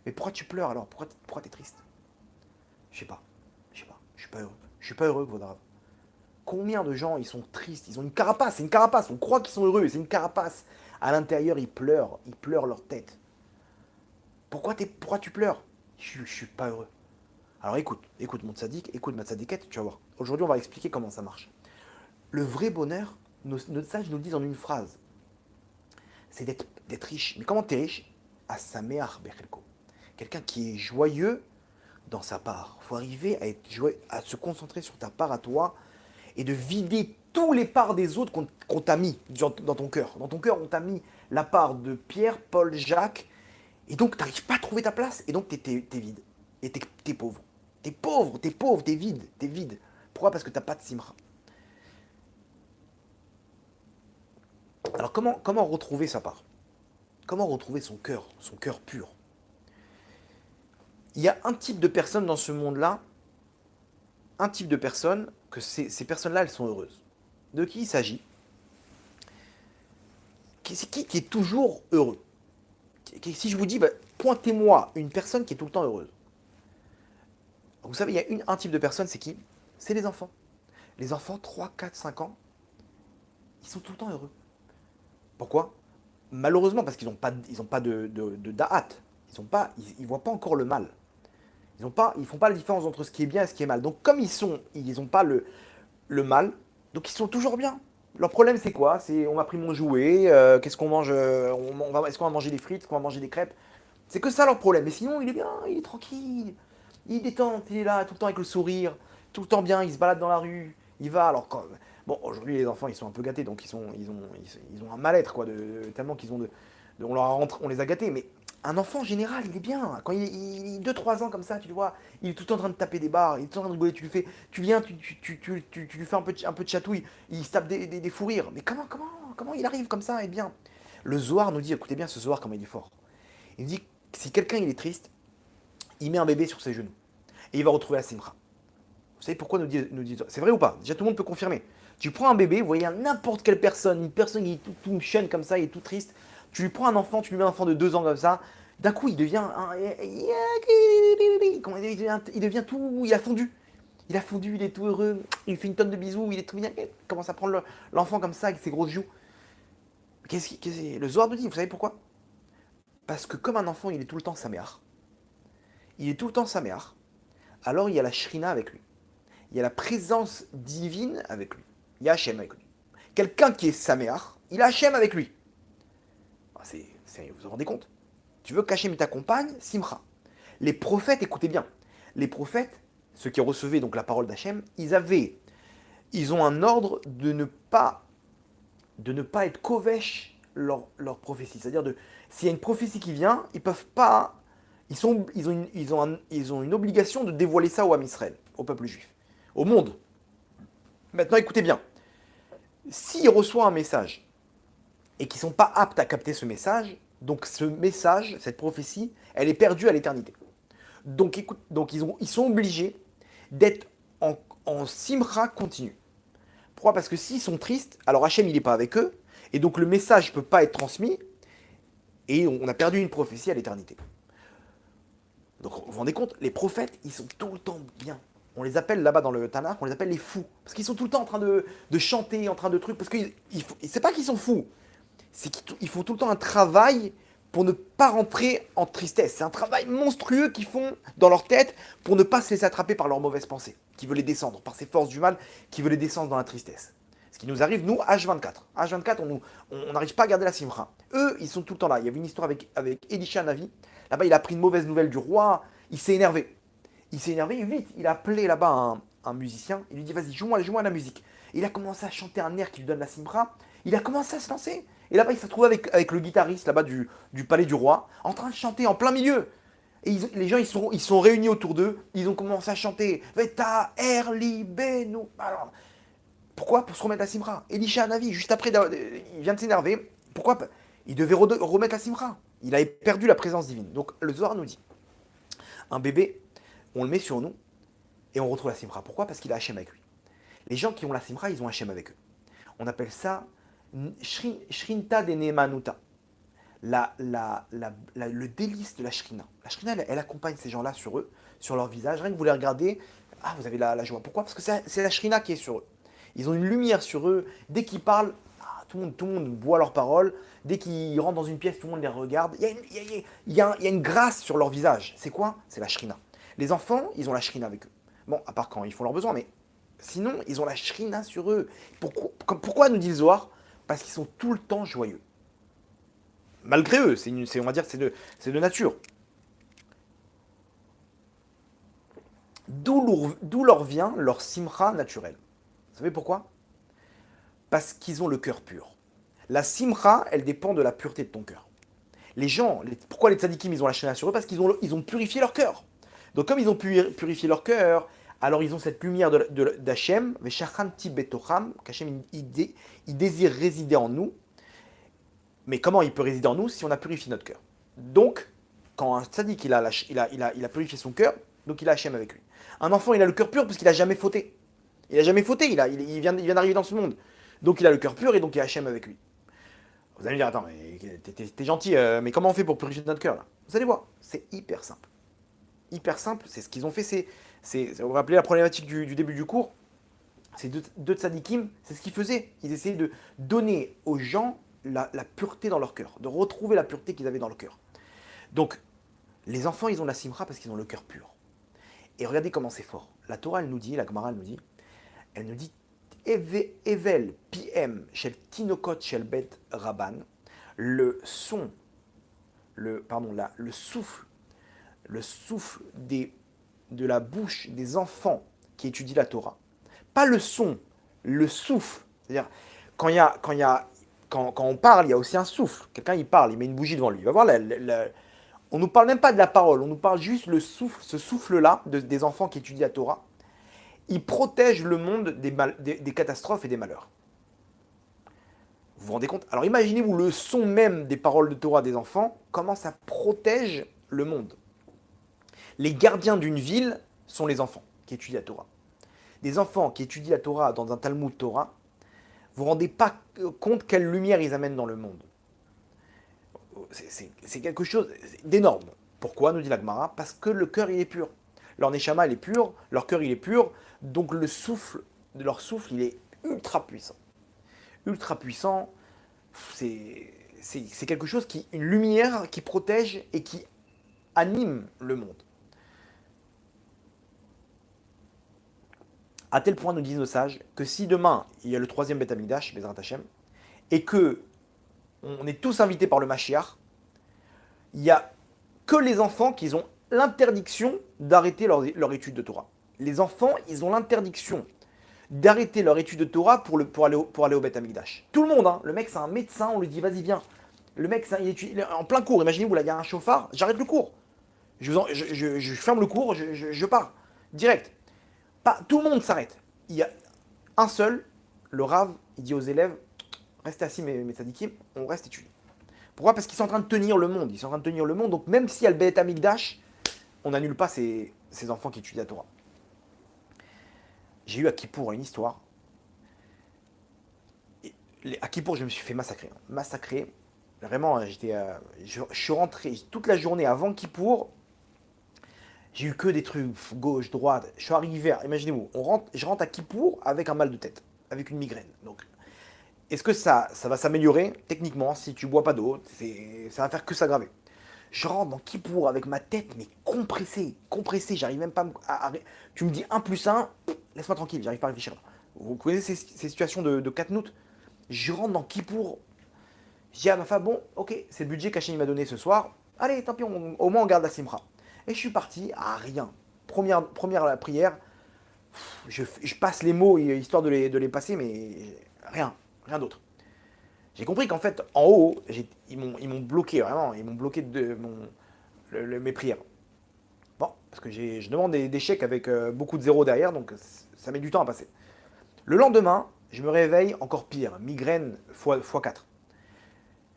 Mais pourquoi tu pleures alors? Pourquoi t'es triste? Je sais pas. Je sais pas. Je suis pas heureux. Je suis pas heureux, Vaudrave. Combien de gens, ils sont tristes, ils ont une carapace, c'est une carapace. On croit qu'ils sont heureux, mais c'est une carapace. À l'intérieur, ils pleurent leur tête. Pourquoi tu pleures? Je suis pas heureux. Alors écoute mon tzaddik, écoute ma tzadikette, tu vas voir. Aujourd'hui, on va expliquer comment ça marche. Le vrai bonheur, nos sages nous le disent en une phrase, c'est d'être riche. Mais comment t'es riche? Asameach bechelko. Quelqu'un qui est joyeux dans sa part. Il faut arriver à se concentrer sur ta part à toi et de vider tous les parts des autres qu'on t'a mis dans ton cœur. Dans ton cœur, on t'a mis la part de Pierre, Paul, Jacques, et donc tu n'arrives pas à trouver ta place, et donc t'es vide. Et t'es pauvre. T'es pauvre, t'es vide. Pourquoi? Parce que t'as pas de simra. Alors comment retrouver sa part? Comment retrouver son cœur pur? Il y a un type de personne dans ce monde-là, un type de personne, que ces personnes-là, elles sont heureuses. De qui il s'agit? C'est qui est toujours heureux? Si je vous dis, pointez-moi une personne qui est tout le temps heureuse. Vous savez, il y a un type de personne, c'est qui? C'est les enfants. Les enfants, 3, 4, 5 ans, ils sont tout le temps heureux. Pourquoi? Malheureusement, parce qu'ils n'ont pas de da'at. Ils voient pas encore le mal. Ils font pas la différence entre ce qui est bien et ce qui est mal. Donc comme ils ont pas le mal, donc ils sont toujours bien. Leur problème c'est quoi? C'est on m'a pris mon jouet, qu'est-ce qu'on mange? Est-ce qu'on va manger des frites? Est-ce qu'on va manger des crêpes? C'est que ça leur problème. Mais sinon il est bien, il est tranquille, il est détente, il est là tout le temps avec le sourire, tout le temps bien, il se balade dans la rue, il va. Alors quand, bon aujourd'hui les enfants ils sont un peu gâtés donc ils ont un mal-être quoi, tellement qu'ils ont on les a gâtés. Mais un enfant en général, il est bien. Quand il est 2-3 ans comme ça, tu le vois, il est tout le temps en train de taper des barres, il est tout le temps en train de rigoler, tu viens, tu lui fais un peu de chatouille, il se tape des fous rires. Mais comment il arrive comme ça et bien? Le Zohar nous dit, écoutez bien ce Zohar, comment il est fort. Il nous dit que si quelqu'un il est triste, il met un bébé sur ses genoux et il va retrouver la simra. Vous savez pourquoi nous dit c'est vrai ou pas? Déjà tout le monde peut confirmer. Tu prends un bébé, vous voyez n'importe quelle personne, une personne qui est tout chaîne comme ça, il est tout triste. Tu lui prends un enfant, tu lui mets un enfant de 2 ans comme ça, d'un coup il devient il devient tout, il a fondu. Il a fondu, il est tout heureux, il fait une tonne de bisous, il est tout bien, il commence à prendre l'enfant comme ça avec ses grosses joues. Le Zohar nous dit, vous savez pourquoi? Parce que comme un enfant, il est tout le temps saméach, il est tout le temps saméach, alors il y a la shrina avec lui. Il y a la présence divine avec lui. Il y a Hachem avec lui. Quelqu'un qui est saméach, il a Hachem avec lui. Vous vous rendez compte? Tu veux qu'Hachem t'accompagne? Simcha. Les prophètes, écoutez bien, les prophètes, ceux qui recevaient donc la parole d'Hachem, ils ont un ordre de ne pas être kovesh leur prophétie. C'est-à-dire, s'il y a une prophétie qui vient, ils peuvent pas, ils ont une obligation de dévoiler ça au Ham Israël, au peuple juif, au monde. Maintenant, écoutez bien. S'ils reçoivent un message et qu'ils ne sont pas aptes à capter ce message, donc ce message, cette prophétie, elle est perdue à l'éternité. Donc ils sont obligés d'être en simra continu. Pourquoi? Parce que s'ils sont tristes, alors Hachem il n'est pas avec eux, et donc le message ne peut pas être transmis, et on a perdu une prophétie à l'éternité. Donc vous vous rendez compte, les prophètes, ils sont tout le temps bien. On les appelle là-bas dans le Tanakh, on les appelle les fous. Parce qu'ils sont tout le temps en train de chanter, en train de trucs. Parce que c'est pas qu'ils sont fous, c'est qu'ils font tout le temps un travail pour ne pas rentrer en tristesse. C'est un travail monstrueux qu'ils font dans leur tête pour ne pas se laisser attraper par leurs mauvaises pensées, qui veulent les descendre, par ces forces du mal, qui veulent les descendre dans la tristesse. Ce qui nous arrive, nous, H24. H24, on n'arrive pas à garder la simra. Eux, ils sont tout le temps là. Il y avait une histoire avec Elisha Navi. Là-bas, il a pris une mauvaise nouvelle du roi. Il s'est énervé. Il s'est énervé vite. Il a appelé là-bas un musicien. Il lui dit, vas-y, joue-moi la musique. Et il a commencé à chanter un air qui lui donne la simra. Il a commencé à se lancer. Et là-bas, il s'est retrouvé avec le guitariste là-bas du palais du roi, en train de chanter en plein milieu. Et les gens, ils sont réunis autour d'eux. Ils ont commencé à chanter Veta, Erli, Benu. Alors, pourquoi? Pour se remettre à Simra. Elisha Hanavi, juste après, il vient de s'énerver. Pourquoi? Il devait remettre à Simra. Il avait perdu la présence divine. Donc le Zohar nous dit, un bébé, on le met sur nous et on retrouve la Simra. Pourquoi? Parce qu'il a Hachem avec lui. Les gens qui ont la Simra, ils ont Hachem avec eux. On appelle ça Shrinta de Nemanuta. Le délice de la Shrina. La Shrina, elle accompagne ces gens-là sur eux, sur leur visage. Rien que vous les regardez, vous avez la joie. Pourquoi? Parce que c'est la Shrina qui est sur eux. Ils ont une lumière sur eux. Dès qu'ils parlent, tout le monde boit leurs paroles. Dès qu'ils rentrent dans une pièce, tout le monde les regarde. Il y a une grâce sur leur visage. C'est quoi? C'est la Shrina. Les enfants, ils ont la Shrina avec eux. Bon, à part quand ils font leurs besoins, mais sinon, ils ont la Shrina sur eux. Pourquoi nous dit le Zohar? Parce qu'ils sont tout le temps joyeux. Malgré eux, on va dire que c'est de nature. D'où leur vient leur simra naturel. Vous savez pourquoi? Parce qu'ils ont le cœur pur. La simra, elle dépend de la pureté de ton cœur. Pourquoi les tzadikim, ils ont la shrina sur eux? Parce ils ont purifié leur cœur. Donc comme ils ont purifié leur cœur, alors ils ont cette lumière d'Hachem, Veshachanti betocham, qu'Hachem il désire résider en nous. Mais comment il peut résider en nous si on a purifié notre cœur? Donc, quand un tzadik il a purifié son cœur, donc il a Hachem avec lui. Un enfant, il a le cœur pur parce qu'il n'a jamais fauté. Il n'a jamais fauté, il vient d'arriver dans ce monde. Donc il a le cœur pur et donc il a Hachem avec lui. Vous allez me dire, attends, t'es gentil, mais comment on fait pour purifier notre cœur là? Vous allez voir, c'est hyper simple. Hyper simple, c'est ce qu'ils ont fait, vous vous rappelez la problématique du début du cours? Ces deux tzadikim, c'est ce qu'ils faisaient. Ils essayaient de donner aux gens la pureté dans leur cœur, de retrouver la pureté qu'ils avaient dans le cœur. Donc, les enfants, ils ont la simra parce qu'ils ont le cœur pur. Et regardez comment c'est fort. La Torah, elle nous dit, la Gemara, elle nous dit, Evel PM shel tinokot shel bet Rabban, le son, le souffle de la bouche des enfants qui étudient la Torah. Pas le son, le souffle. C'est-à-dire, quand on parle, il y a aussi un souffle. Quelqu'un, il parle, il met une bougie devant lui. Il va voir, on ne nous parle même pas de la parole, on nous parle juste le souffle, ce souffle-là des enfants qui étudient la Torah. Il protège le monde des catastrophes et des malheurs. Vous vous rendez compte? Alors imaginez-vous le son même des paroles de Torah des enfants, comment ça protège le monde. Les gardiens d'une ville sont les enfants qui étudient la Torah. Des enfants qui étudient la Torah dans un Talmud Torah, vous ne vous rendez pas compte quelle lumière ils amènent dans le monde. C'est quelque chose d'énorme. Pourquoi, nous dit la Gemara? Parce que le cœur, il est pur. Leur neshama, il est pur, leur cœur, il est pur, donc le souffle, leur souffle, il est ultra puissant. Ultra puissant, c'est quelque chose une lumière qui protège et qui anime le monde. À tel point, nous disent nos sages, que si demain, il y a le troisième Beth Amikdash, Bezrat Hashem, et que on est tous invités par le Mashiach, il n'y a que les enfants qui ont l'interdiction d'arrêter leur étude de Torah. Les enfants, ils ont l'interdiction d'arrêter leur étude de Torah pour aller au Beth Amikdash. Tout le monde, hein. Le mec, c'est un médecin, on lui dit, vas-y, viens. Le mec, il est en plein cours. Imaginez-vous, là, il y a un chauffard, j'arrête le cours. Je ferme le cours, je pars. Direct. Tout le monde s'arrête. Il y a un seul, le Rav, il dit aux élèves, restez assis, mes tzadikim, on reste étudier. Pourquoi? Parce qu'ils sont en train de tenir le monde. Ils sont en train de tenir le monde. Donc même s'il y a le Beth Amikdash, on n'annule pas ces enfants qui étudient la Torah. J'ai eu à Kippour une histoire. À Kippour, je me suis fait massacrer. Massacrer. Vraiment, je suis rentré toute la journée avant Kippour. J'ai eu que des trucs, gauche, droite. Je suis arrivé, imaginez-vous, je rentre à Kippour avec un mal de tête, avec une migraine. Donc, est-ce que ça va s'améliorer? Techniquement, si tu bois pas d'eau, ça va faire que s'aggraver. Je rentre dans Kippour avec ma tête, mais compressée, j'arrive même pas à. Tu me dis 1 plus 1, laisse-moi tranquille, j'arrive pas à réfléchir. Vous connaissez ces situations de Katnout? Je rentre dans Kippour, je dis à ma femme, bon, ok, c'est le budget qu'Hachem m'a donné ce soir, allez, tant pis, au moins on garde la simra. Et je suis parti à rien. Première la prière, je passe les mots histoire de les passer, mais rien d'autre. J'ai compris qu'en fait, en haut, ils m'ont bloqué, vraiment, ils m'ont bloqué mes prières. Bon, parce que je demande des chèques avec beaucoup de zéros derrière, donc ça met du temps à passer. Le lendemain, je me réveille encore pire, migraine x4.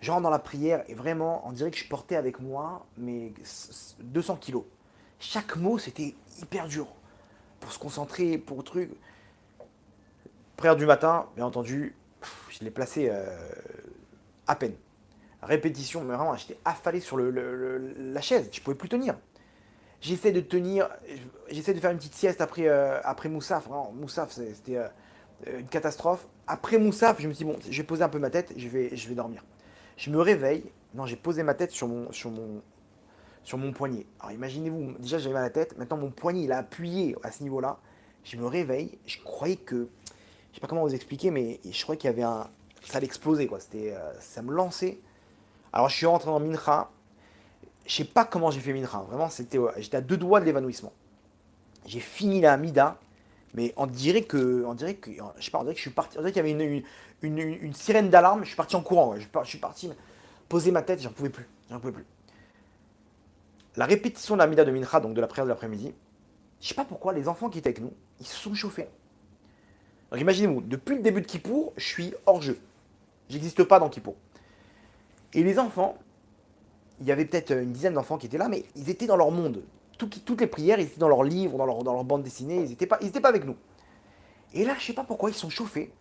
Je rentre dans la prière et vraiment, on dirait que je portais avec moi mes 200 kilos. Chaque mot, c'était hyper dur. Pour se concentrer, pour le truc. Prière du matin, bien entendu, je l'ai placé à peine. Répétition, mais vraiment, j'étais affalé sur la chaise. Je ne pouvais plus tenir. J'essaie de tenir, j'essaie de faire une petite sieste après Moussaf. Vraiment, Moussaf, c'était une catastrophe. Après Moussaf, je me suis dit, bon, je vais poser un peu ma tête, je vais dormir. Je me réveille, non, j'ai posé ma tête sur mon poignet. Alors imaginez-vous, déjà j'avais mal à la tête, maintenant mon poignet il a appuyé à ce niveau-là. Je me réveille, je croyais que, je sais pas comment vous expliquer, mais je croyais qu'il y avait ça allait exploser quoi. Ça me lançait. Alors je suis rentré dans Mincha. Je sais pas comment j'ai fait Mincha. Vraiment, j'étais à 2 doigts de l'évanouissement. J'ai fini la Amida, mais on dirait que, je sais pas, on dirait que je suis parti. On dirait qu'il y avait une sirène d'alarme. Je suis parti en courant. Ouais. Je suis parti poser ma tête. J'en pouvais plus. La répétition de la Amida de Mincha, donc de la prière de l'après-midi. Je sais pas pourquoi les enfants qui étaient avec nous, ils se sont chauffés. Donc imaginez-vous, depuis le début de Kippour, je suis hors jeu. J'existe pas dans Kippour. Et les enfants, il y avait peut-être une dizaine d'enfants qui étaient là, mais ils étaient dans leur monde. Toutes les prières, ils étaient dans leurs livres, dans leur bande dessinée, ils n'étaient pas avec nous. Et là, je sais pas pourquoi, ils sont chauffés.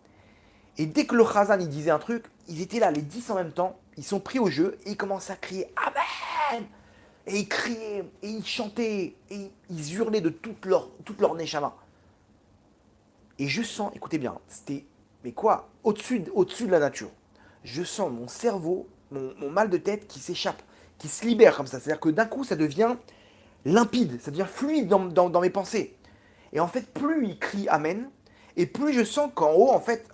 Et dès que le Chazan il disait un truc, ils étaient là, les 10 en même temps, ils sont pris au jeu et ils commençaient à crier Amen. Et ils criaient, et ils chantaient, et ils hurlaient de toute leur neshama. Et je sens, écoutez bien, c'était, mais quoi, au-dessus de la nature. Je sens mon cerveau, mon mal de tête qui s'échappe, qui se libère comme ça. C'est-à-dire que d'un coup, ça devient limpide, ça devient fluide dans mes pensées. Et en fait, plus il crie Amen, et plus je sens qu'en haut, en fait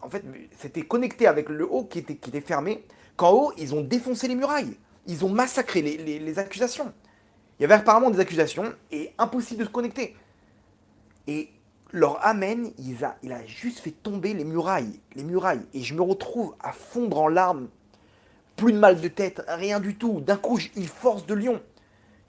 c'était connecté avec le haut qui était fermé, qu'en haut, ils ont défoncé les murailles. Ils ont massacré les accusations. Il y avait apparemment des accusations, et impossible de se connecter. Et leur Amen, il a juste fait tomber les murailles. Les murailles. Et je me retrouve à fondre en larmes. Plus de mal de tête, rien du tout. D'un coup, j'ai une force de lion.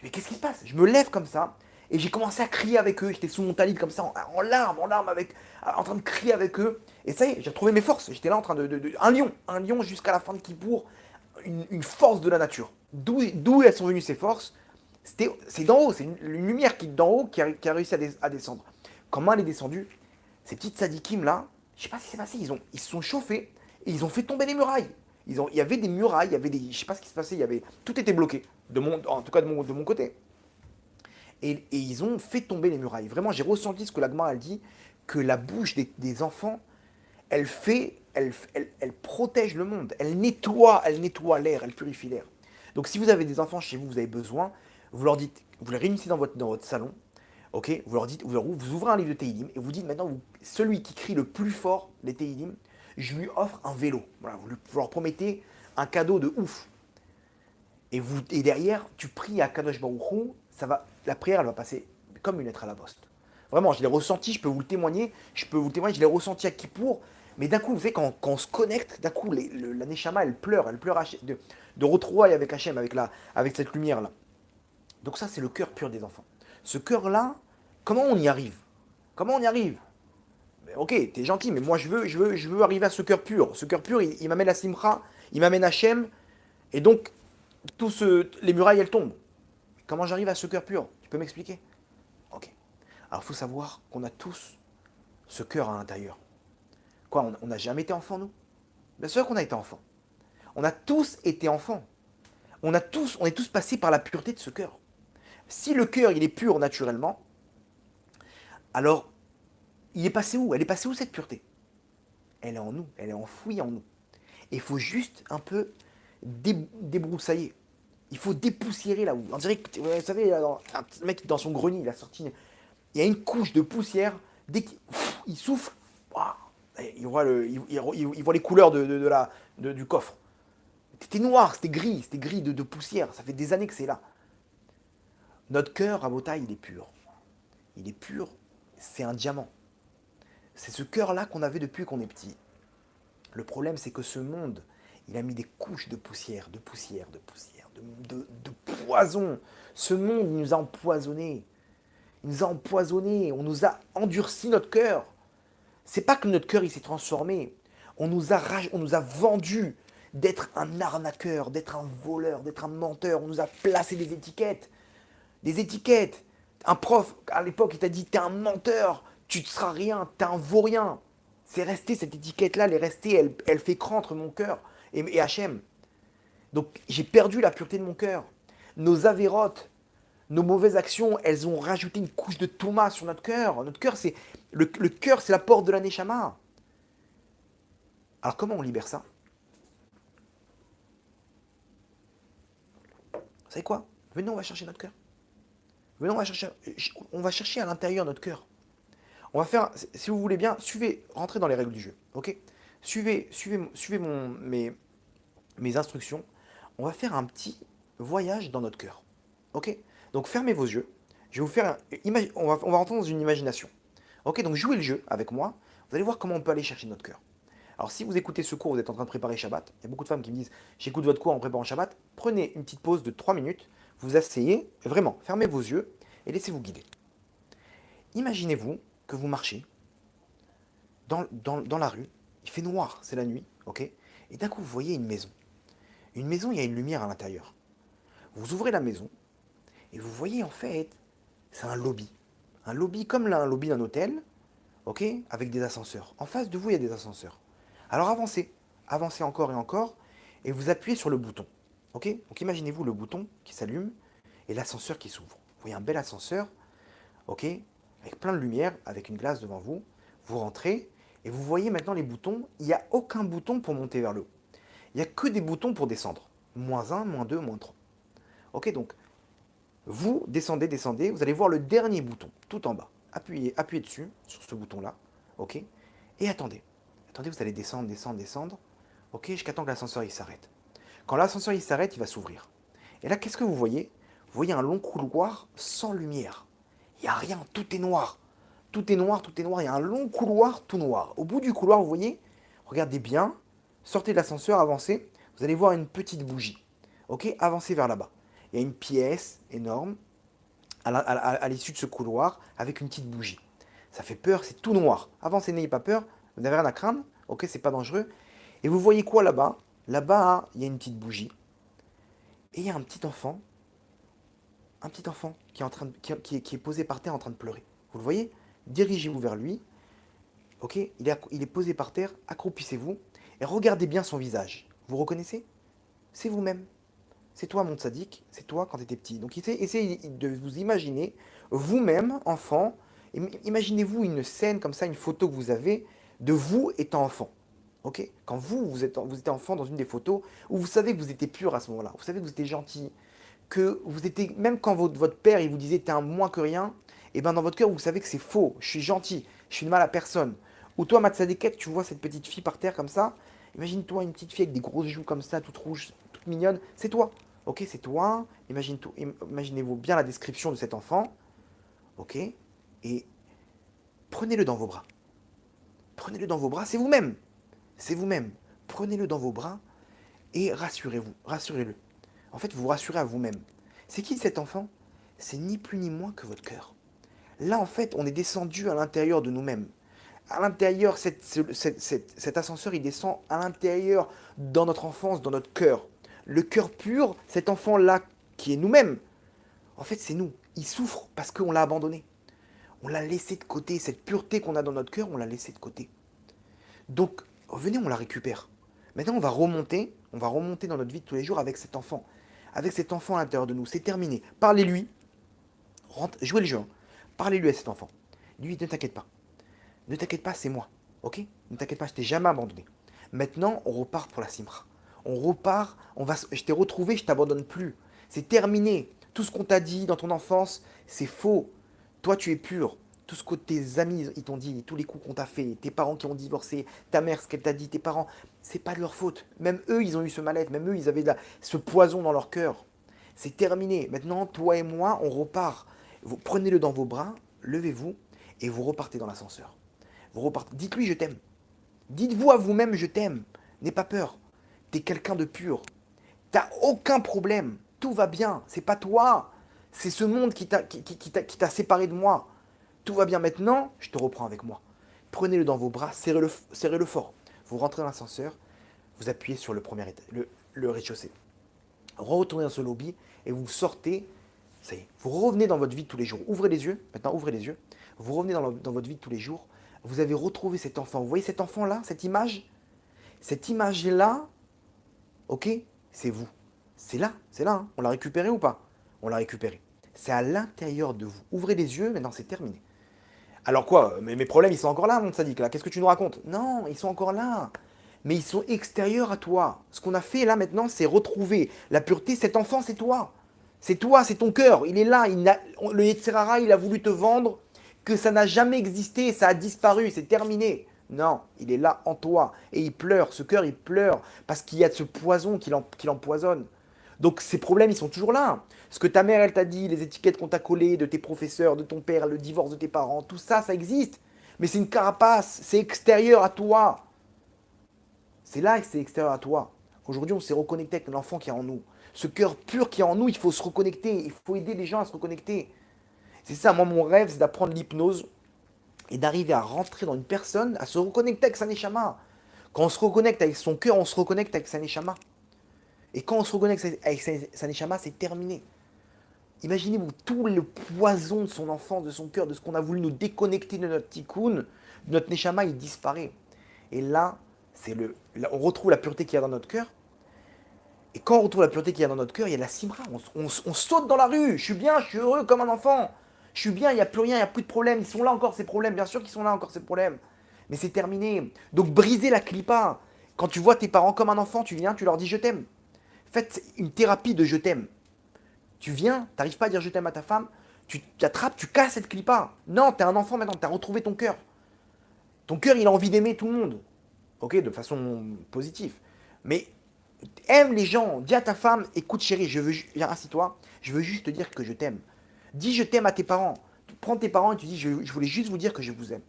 Mais qu'est-ce qui se passe? Je me lève comme ça et j'ai commencé à crier avec eux. J'étais sous mon talit comme ça, en larmes, en train de crier avec eux. Et ça y est, j'ai retrouvé mes forces. J'étais là en train un lion jusqu'à la fin de Kippour, une force de la nature. D'où elles sont venues ces forces? C'est d'en haut, c'est une lumière qui d'en haut qui a réussi à descendre. Comment elle est descendue? Ces petites sadikim là, je sais pas ce qui s'est passé, ils se sont chauffés et ils ont fait tomber les murailles. Il y avait des murailles, il y avait des, je sais pas ce qui se passait, tout était bloqué, en tout cas de mon côté. Et ils ont fait tomber les murailles. Vraiment, j'ai ressenti ce que l'Agma a dit, que la bouche des enfants, elle protège le monde, elle nettoie l'air, elle purifie l'air. Donc si vous avez des enfants chez vous, vous avez besoin, vous leur dites, vous les réunissez dans votre salon, ok, vous leur dites, vous ouvrez un livre de Teilim et vous dites maintenant, celui qui crie le plus fort les Teilim, je lui offre un vélo. Voilà, vous leur promettez un cadeau de ouf. Et derrière, tu pries à Kadosh Baruch Hu, la prière, elle va passer comme une lettre à la poste. Vraiment, je l'ai ressenti, je peux vous le témoigner, je l'ai ressenti à Kippour, mais d'un coup, vous savez, quand on se connecte, d'un coup, la Neshama, elle pleure de retrouvailles avec Hachem, avec cette lumière-là. Donc ça, c'est le cœur pur des enfants. Ce cœur-là, comment on y arrive? Comment on y arrive? Ok, t'es gentil, mais moi, je veux arriver à ce cœur pur. Ce cœur pur, il m'amène à Simcha, il m'amène à Hachem, et donc, les murailles, elles tombent. Comment j'arrive à ce cœur pur? Tu peux m'expliquer? Ok. Alors, il faut savoir qu'on a tous ce cœur à l'intérieur. Quoi, on n'a jamais été enfant, nous? Bien sûr qu'on a été enfant. On a tous été enfants. On est tous passés par la pureté de ce cœur. Si le cœur, il est pur naturellement, alors, il est passé où? Elle est passée où, cette pureté? Elle est en nous, elle est enfouie en nous. Et il faut juste un peu débroussailler. Il faut dépoussiérer là où. On dirait que, vous savez, un mec dans son grenier, il a sorti. Il y a une couche de poussière. Dès qu'il souffle, il voit les couleurs du coffre. C'était noir, c'était gris de poussière. Ça fait des années que c'est là. Notre cœur, à Botaï, il est pur. Il est pur, c'est un diamant. C'est ce cœur-là qu'on avait depuis qu'on est petit. Le problème, c'est que ce monde, il a mis des couches de poussière, de poison. Ce monde, il nous a empoisonnés. Il nous a empoisonnés. On nous a endurci notre cœur. C'est pas que notre cœur, il s'est transformé. On nous a vendu d'être un arnaqueur, d'être un voleur, d'être un menteur. On nous a placé des étiquettes. Des étiquettes. Un prof, à l'époque, il t'a dit, t'es un menteur, tu ne seras rien, t'es un vaurien. C'est resté, cette étiquette-là, elle est restée, elle fait crantre mon cœur et Hachem. Donc j'ai perdu la pureté de mon cœur. Nos avérotes, nos mauvaises actions, elles ont rajouté une couche de touma sur notre cœur. Notre cœur, le cœur, c'est la porte de la Neshama. Alors comment on libère ça? Vous savez quoi? Venez, on va chercher notre cœur. Venez, on va chercher à l'intérieur notre cœur. On va faire, si vous voulez bien, rentrez dans les règles du jeu, ok? Suivez mes instructions. On va faire un petit voyage dans notre cœur, ok? Donc fermez vos yeux. Je vais vous faire, on va rentrer dans une imagination, ok? Donc jouez le jeu avec moi. Vous allez voir comment on peut aller chercher notre cœur. Alors si vous écoutez ce cours, vous êtes en train de préparer Shabbat. Il y a beaucoup de femmes qui me disent, j'écoute votre cours en préparant Shabbat. Prenez une petite pause de 3 minutes. Vous asseyez, vraiment, fermez vos yeux et laissez-vous guider. Imaginez-vous que vous marchez dans la rue, il fait noir, c'est la nuit, ok? Et d'un coup, vous voyez une maison. Une maison, il y a une lumière à l'intérieur. Vous ouvrez la maison et vous voyez en fait, c'est un lobby. Un lobby comme un lobby d'un hôtel, ok? Avec des ascenseurs. En face de vous, il y a des ascenseurs. Alors avancez encore et encore, et vous appuyez sur le bouton, ok? Donc imaginez-vous le bouton qui s'allume et l'ascenseur qui s'ouvre. Vous voyez un bel ascenseur, ok? Avec plein de lumière, avec une glace devant vous. Vous rentrez et vous voyez maintenant les boutons. Il n'y a aucun bouton pour monter vers le haut. Il n'y a que des boutons pour descendre. -1, -2, -3. Ok, donc Vous descendez, descendez, vous allez voir le dernier bouton, tout en bas. Appuyez dessus, sur ce bouton-là, ok? Et attendez. Attendez, vous allez descendre, descendre, descendre, ok? Jusqu'à temps que l'ascenseur il s'arrête. Quand l'ascenseur il s'arrête, il va s'ouvrir. Et là, qu'est-ce que vous voyez? Vous voyez un long couloir sans lumière. Il n'y a rien, tout est noir. Tout est noir, tout est noir. Il y a un long couloir tout noir. Au bout du couloir, vous voyez, regardez bien, sortez de l'ascenseur, avancez, vous allez voir une petite bougie. Ok? Avancez vers là-bas. Il y a une pièce énorme à l'issue de ce couloir avec une petite bougie. Ça fait peur, c'est tout noir. Avancez, n'ayez pas peur, vous n'avez rien à craindre, ok? C'est pas dangereux. Et vous voyez quoi là-bas? Là-bas, il y a une petite bougie. Et il y a un petit enfant qui est, en train de- qui est posé par terre en train de pleurer. Vous le voyez? Dirigez-vous vers lui. Ok? Il est posé par terre, accroupissez-vous et regardez bien son visage. Vous reconnaissez? C'est vous-même. C'est toi, mon tzaddik, c'est toi quand tu étais petit. Donc essayez de vous imaginer, vous-même, enfant, imaginez-vous une scène comme ça, une photo que vous avez de vous étant enfant. Ok? Quand vous êtes enfant dans une des photos, où vous savez que vous étiez pur à ce moment-là, vous savez que vous étiez gentil, que vous étiez, même quand votre père il vous disait t'es un moins que rien, et bien dans votre cœur vous savez que c'est faux, je suis gentil, je suis de mal à personne. Ou toi Matsadeket, tu vois cette petite fille par terre comme ça, imagine-toi une petite fille avec des grosses joues comme ça, toute rouge, toute mignonne, c'est toi. Ok, c'est toi, imaginez-vous bien la description de cet enfant, ok, et prenez-le dans vos bras. Prenez-le dans vos bras, c'est vous-même. C'est vous-même. Prenez-le dans vos bras et rassurez-vous, rassurez-le. En fait, vous vous rassurez à vous-même. C'est qui cet enfant? C'est ni plus ni moins que votre cœur. Là, en fait, on est descendu à l'intérieur de nous-mêmes. À l'intérieur, cet ascenseur, il descend à l'intérieur, dans notre enfance, dans notre cœur. Le cœur pur, cet enfant-là, qui est nous-mêmes, en fait, c'est nous. Il souffre parce qu'on l'a abandonné. On l'a laissé de côté. Cette pureté qu'on a dans notre cœur, on l'a laissé de côté. Donc, venez, on la récupère. Maintenant, on va remonter dans notre vie de tous les jours avec cet enfant. Avec cet enfant à l'intérieur de nous. C'est terminé. Parlez-lui. Jouez le jeu. Hein. Parlez-lui à cet enfant. Lui, ne t'inquiète pas. Ne t'inquiète pas, c'est moi. Ok? Ne t'inquiète pas, je t'ai jamais abandonné. Maintenant, on repart pour la Simra. On repart, je t'ai retrouvé, je t'abandonne plus. C'est terminé. Tout ce qu'on t'a dit dans ton enfance, c'est faux. Toi, tu es pur. Tout ce que tes amis ils t'ont dit, tous les coups qu'on t'a fait, tes parents qui ont divorcé, ta mère, ce qu'elle t'a dit, tes parents, c'est pas de leur faute. Même eux, ils ont eu ce mal-être, même eux, ils avaient ce poison dans leur cœur. C'est terminé. Maintenant, toi et moi, on repart. Vous prenez-le dans vos bras, levez-vous et vous repartez dans l'ascenseur. Vous repartez. Dites-lui je t'aime. Dites-vous à vous-même je t'aime. N'aie pas peur. T'es quelqu'un de pur. T'as aucun problème. Tout va bien. C'est pas toi. C'est ce monde qui t'a séparé de moi. Tout va bien maintenant, je te reprends avec moi. Prenez-le dans vos bras, serrez-le fort. Vous rentrez dans l'ascenseur, vous appuyez sur le premier étage, le rez-de-chaussée. Retournez dans ce lobby et vous sortez. Ça y est, vous revenez dans votre vie de tous les jours. Ouvrez les yeux, maintenant ouvrez les yeux. Vous revenez dans votre vie de tous les jours. Vous avez retrouvé cet enfant. Vous voyez cet enfant-là, cette image? Cette image-là, ok, c'est vous. C'est là. Hein. On l'a récupéré ou pas? On l'a récupéré. C'est à l'intérieur de vous. Ouvrez les yeux, maintenant c'est terminé. Alors quoi? Mais mes problèmes, ils sont encore là, mon sadique, là. Qu'est-ce que tu nous racontes? Non, ils sont encore là. Mais ils sont extérieurs à toi. Ce qu'on a fait là maintenant, c'est retrouver la pureté. Cet enfant, c'est toi. C'est toi, c'est ton cœur. Il est là. Le Yetzirara, il a voulu te vendre que ça n'a jamais existé. Ça a disparu. C'est terminé. Non, il est là en toi. Et il pleure. Ce cœur, il pleure. Parce qu'il y a de ce poison qui l'empoisonne. Donc ces problèmes, ils sont toujours là. Ce que ta mère, elle t'a dit, les étiquettes qu'on t'a collées de tes professeurs, de ton père, le divorce de tes parents, tout ça, ça existe. Mais c'est une carapace, c'est extérieur à toi. C'est là que c'est extérieur à toi. Aujourd'hui, on s'est reconnecté avec l'enfant qui est en nous. Ce cœur pur qui est en nous, il faut se reconnecter. Il faut aider les gens à se reconnecter. C'est ça, moi, mon rêve, c'est d'apprendre l'hypnose et d'arriver à rentrer dans une personne, à se reconnecter avec sa neshama. Quand on se reconnecte avec son cœur, on se reconnecte avec sa neshama. Et quand on se reconnecte avec sa neshama, c'est terminé. Imaginez-vous tout le poison de son enfance, de son cœur, de ce qu'on a voulu nous déconnecter de notre tikkun, de notre neshama, il disparaît. Et là, on retrouve la pureté qu'il y a dans notre cœur. Et quand on retrouve la pureté qu'il y a dans notre cœur, il y a la simra. On saute dans la rue. Je suis bien, je suis heureux comme un enfant. Je suis bien, il n'y a plus rien, il n'y a plus de problème. Ils sont là encore ces problèmes. Bien sûr qu'ils sont là encore ces problèmes. Mais c'est terminé. Donc brisez la clipa. Quand tu vois tes parents comme un enfant, tu viens, tu leur dis je t'aime. Faites une thérapie de je t'aime. Tu viens, tu n'arrives pas à dire je t'aime à ta femme, tu t'attrapes, tu casses cette clipa. Non, tu es un enfant maintenant, tu as retrouvé ton cœur. Ton cœur, il a envie d'aimer tout le monde. Ok, de façon positive. Mais aime les gens. Dis à ta femme, écoute chérie, viens, assis-toi, je veux juste te dire que je t'aime. Dis je t'aime à tes parents. Prends tes parents et tu dis je voulais juste vous dire que je vous aime.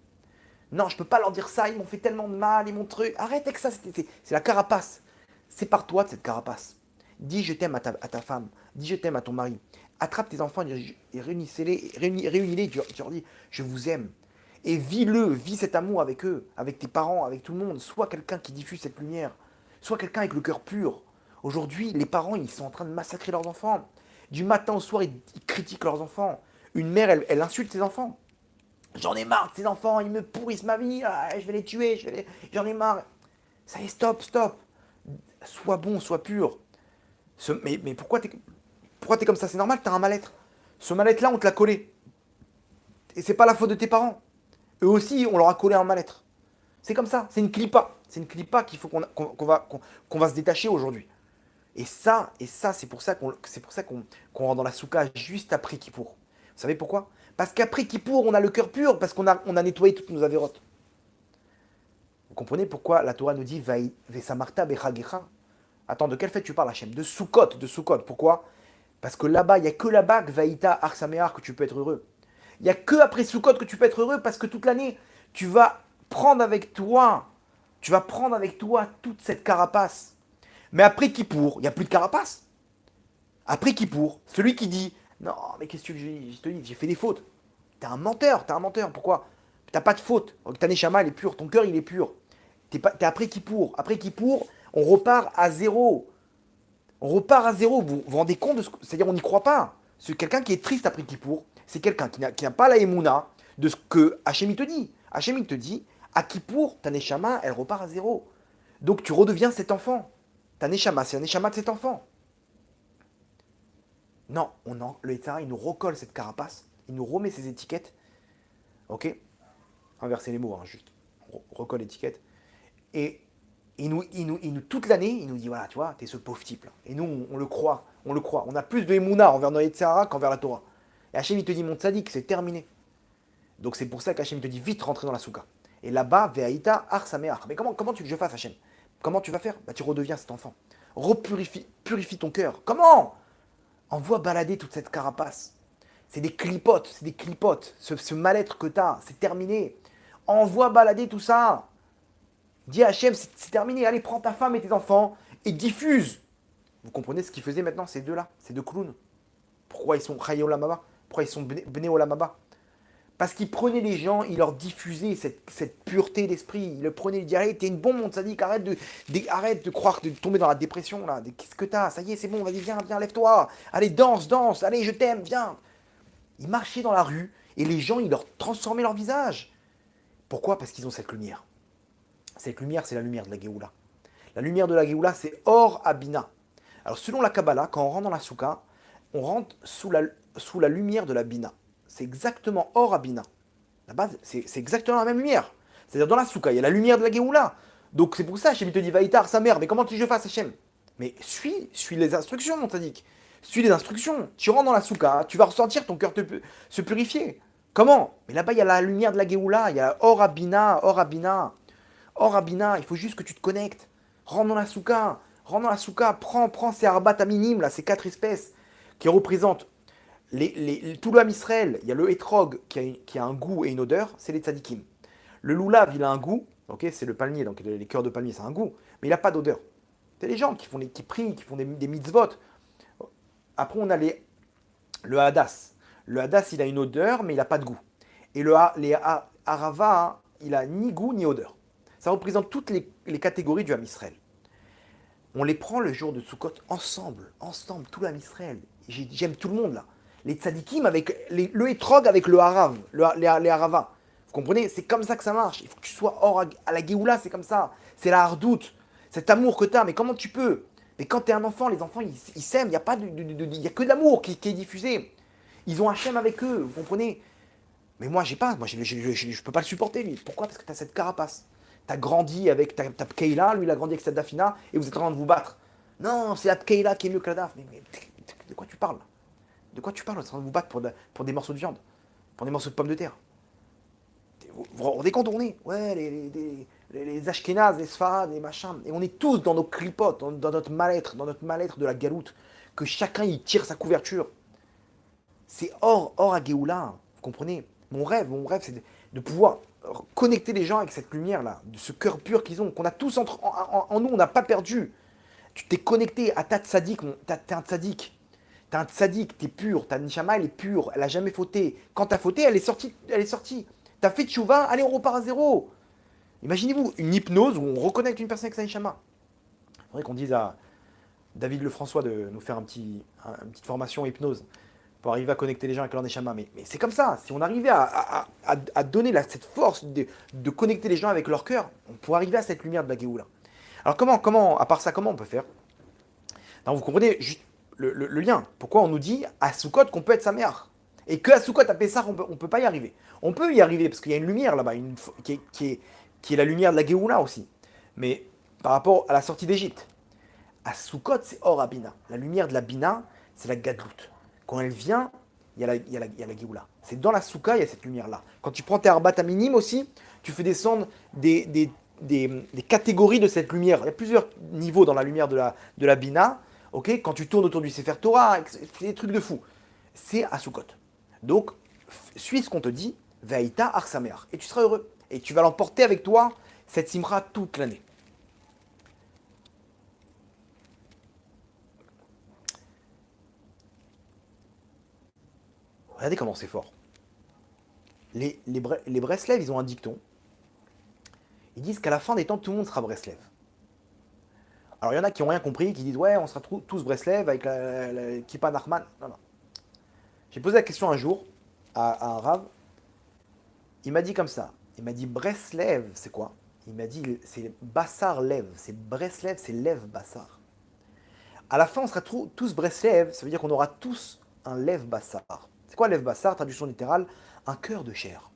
Non, je peux pas leur dire ça, ils m'ont fait tellement de mal, ils m'ont truc. Arrête avec ça, c'est la carapace. Sépare-toi de cette carapace. Dis je t'aime à ta femme. Dis je t'aime à ton mari. Attrape tes enfants et réunissez-les, réunis-les, tu leur dis je vous aime. Et vis cet amour avec eux, avec tes parents, avec tout le monde. Sois quelqu'un qui diffuse cette lumière. Sois quelqu'un avec le cœur pur. Aujourd'hui, les parents, ils sont en train de massacrer leurs enfants. Du matin au soir, ils critiquent leurs enfants. Une mère, elle insulte ses enfants. J'en ai marre de ces enfants, ils me pourrissent ma vie, je vais les tuer, j'en ai marre. Ça y est, stop, stop. Sois bon, sois pur. Mais pourquoi t'es comme ça? C'est normal, t'as un mal-être. Ce mal-être-là, on te l'a collé. Et c'est pas la faute de tes parents. Eux aussi, on leur a collé un mal-être. C'est comme ça, c'est une clipa. C'est une clipa qu'il faut qu'on va se détacher aujourd'hui. Et ça, c'est pour ça qu'on rentre dans la souka juste après Kippour. Vous savez pourquoi? Parce qu'après Kippour, on a le cœur pur, parce qu'on a nettoyé toutes nos avérotes. Vous comprenez pourquoi la Torah nous dit Vesamarta bechagecha? Attends, de quelle fête tu parles, Hachem? De Sukkot. Pourquoi? Parce que là-bas, il n'y a que là-bas que Vaïta Arsamear que tu peux être heureux. Il n'y a que après Sukkot que tu peux être heureux, parce que toute l'année, tu vas prendre avec toi toute cette carapace. Mais après Kippour, il n'y a plus de carapace. Après Kippour, celui qui dit non, mais qu'est-ce que je te dis, j'ai fait des fautes. T'es un menteur. Pourquoi? T'as pas de faute. Ta neshama, elle est pure, ton cœur, il est pur. T'es après Kippour. Après Kippour, on repart à zéro. Vous vous rendez compte de ce que. C'est-à-dire, on n'y croit pas. C'est quelqu'un qui est triste après Kippour. C'est quelqu'un qui n'a pas la émouna de ce que Hachem il te dit. Hachem il te dit, à Kippour, ta neshama, elle repart à zéro. Donc tu redeviens cet enfant. Ta neshama, c'est un neshama de cet enfant. Non, le Yetzirah, il nous recolle cette carapace, il nous remet ses étiquettes, ok? Inverser les mots, hein, juste. On recolle l'étiquette. Et toute l'année, il nous dit, voilà, tu vois, t'es ce pauvre type là. Et nous, on le croit. On a plus de Emouna envers notre Yetzirah qu'envers la Torah. Et Hachem, il te dit, mon tzaddik, c'est terminé. Donc c'est pour ça qu'Hachem te dit, vite, rentrez dans la souka. Et là-bas, Ve'aïta Ar Sameach. Mais comment tu veux que je fasse, Hachem? Comment tu vas faire? Bah, tu redeviens cet enfant. Purifie ton cœur. Comment? Envoie balader toute cette carapace. C'est des clipotes. Ce mal-être que tu as, c'est terminé. Envoie balader tout ça. Dis à Hachem, c'est terminé. Allez, prends ta femme et tes enfants et diffuse. Vous comprenez ce qu'ils faisaient maintenant, ces deux-là, ces deux clowns? Pourquoi ils sont Chaye Olamaba? Pourquoi ils sont Bene Olamaba? Parce qu'ils prenaient les gens, ils leur diffusaient cette pureté d'esprit. Ils le prenaient, ils disaient, allez, t'es une bombe, mon sadique, arrête de croire, de tomber dans la dépression, là. Qu'est-ce que t'as? Ça y est, c'est bon, vas-y, viens, lève-toi. Allez, danse, allez, je t'aime, viens. Ils marchaient dans la rue et les gens, ils leur transformaient leur visage. Pourquoi? Parce qu'ils ont cette lumière. Cette lumière, c'est la lumière de la Géoula. La lumière de la Géoula, c'est Or Abina. Alors, selon la Kabbalah, quand on rentre dans la Souka, on rentre sous la lumière de la Bina. C'est exactement Or Abina. La base, c'est exactement la même lumière. C'est-à-dire, dans la Souka, il y a la lumière de la Géoula. Donc, c'est pour ça, Hachem, il te dit, Vaïtar, sa mère, mais comment tu veux que je fasse, Hachem? Mais suis les instructions, mon tzaddik. Suis les instructions. Tu rentres dans la Souka, tu vas ressentir ton cœur se purifier. Comment? Mais là-bas, il y a la lumière de la Géoula, il y a Or Abina. Or Abina, il faut juste que tu te connectes. Rentre dans la Souka, prends ces arbat minimes, là, ces 4 espèces qui représentent tout le Ham Israël. Il y a le hétrog qui a un goût et une odeur, c'est les tzadikim. Le loulav, il a un goût, ok, c'est le palmier, donc les cœurs de palmier, c'est un goût, mais il n'a pas d'odeur. C'est les gens qui prient, qui font des mitzvot. Après, on a le hadas. Le hadas, il a une odeur, mais il n'a pas de goût. Et les arava, il a ni goût ni odeur. Ça représente toutes les catégories du Ham Israël. On les prend le jour de Sukkot ensemble, tout le Ham Israël. J'aime tout le monde là. Les tzadikim avec le hétrog avec le harav, les haravas. Vous comprenez? C'est comme ça que ça marche. Il faut que tu sois hors à la Géoula, c'est comme ça. C'est la hardoute, cet amour que tu as. Mais comment tu peux? Mais quand tu es un enfant, les enfants, ils s'aiment. Il n'y a, y a que de l'amour qui est diffusé. Ils ont Hachem avec eux, vous comprenez? Mais moi, j'ai pas. Moi, je peux pas le supporter, lui. Pourquoi? Parce que tu as cette carapace. Tu as grandi avec ta Keila, lui, il a grandi avec cette Dafina, et vous êtes en train de vous battre. Non, c'est la Keila qui est mieux que la Daf. Mais de quoi tu parles? De quoi tu parles? On est en train de vous battre pour des morceaux de viande, pour des morceaux de pommes de terre. Vous vous rendez compte où on est? Ouais, les Ashkénazes, les Sfarades, les machins. Et on est tous dans nos clipotes, dans notre mal-être de la galoute, que chacun y tire sa couverture. C'est hors à Géoula, vous comprenez? Mon rêve, c'est de pouvoir connecter les gens avec cette lumière-là, de ce cœur pur qu'ils ont, qu'on a tous en nous, on n'a pas perdu. Tu t'es connecté à ta tzaddik, t'es un tzaddik. T'es un tzaddik, t'es pur, ta neshama, elle est pure, elle a jamais fauté. Quand t'as fauté, elle est sortie, elle est sortie. T'as fait tchouva, allez, on repart à zéro. Imaginez-vous une hypnose où on reconnecte une personne avec sa neshama. Il faudrait qu'on dise à David Lefrançois de nous faire une petite formation hypnose pour arriver à connecter les gens avec leur neshama. Mais c'est comme ça, si on arrivait à donner cette force de connecter les gens avec leur cœur, on pourrait arriver à cette lumière de la Géoula. Alors à part ça, comment on peut faire? Non, vous comprenez juste le lien. Pourquoi on nous dit à Soukot qu'on peut être sa mère? Et que à Soukot, à Pessah, on peut pas y arriver. On peut y arriver parce qu'il y a une lumière là-bas, qui est la lumière de la Géoula aussi. Mais par rapport à la sortie d'Égypte, à Soukot, c'est hors Bina. La lumière de la Bina, c'est la Gadlout. Quand elle vient, il y a la Géoula. C'est dans la Souka, il y a cette lumière-là. Quand tu prends tes Arbat Aminim aussi, tu fais descendre des catégories de cette lumière. Il y a plusieurs niveaux dans la lumière de la Bina. Okay, quand tu tournes autour du Sefer Torah, c'est des trucs de fou. C'est à Soukot. Donc, suis ce qu'on te dit, Ve'aïta Arsamer. Et tu seras heureux. Et tu vas l'emporter avec toi, cette simra, toute l'année. Regardez comment c'est fort. Les Breslev, ils ont un dicton. Ils disent qu'à la fin des temps, tout le monde sera Breslev. Alors il y en a qui n'ont rien compris, qui disent ouais, on sera tous Breslev avec la Kippa Nachman. Non, non. J'ai posé la question un jour à un Rav. Il m'a dit comme ça. Il m'a dit Breslev, c'est quoi? Il m'a dit c'est Bassar Lev. C'est Breslev, c'est Lev Bassar. À la fin, on sera tous Breslev. Ça veut dire qu'on aura tous un Lev Bassar. C'est quoi Lev Bassar? Traduction littérale, un cœur de chair.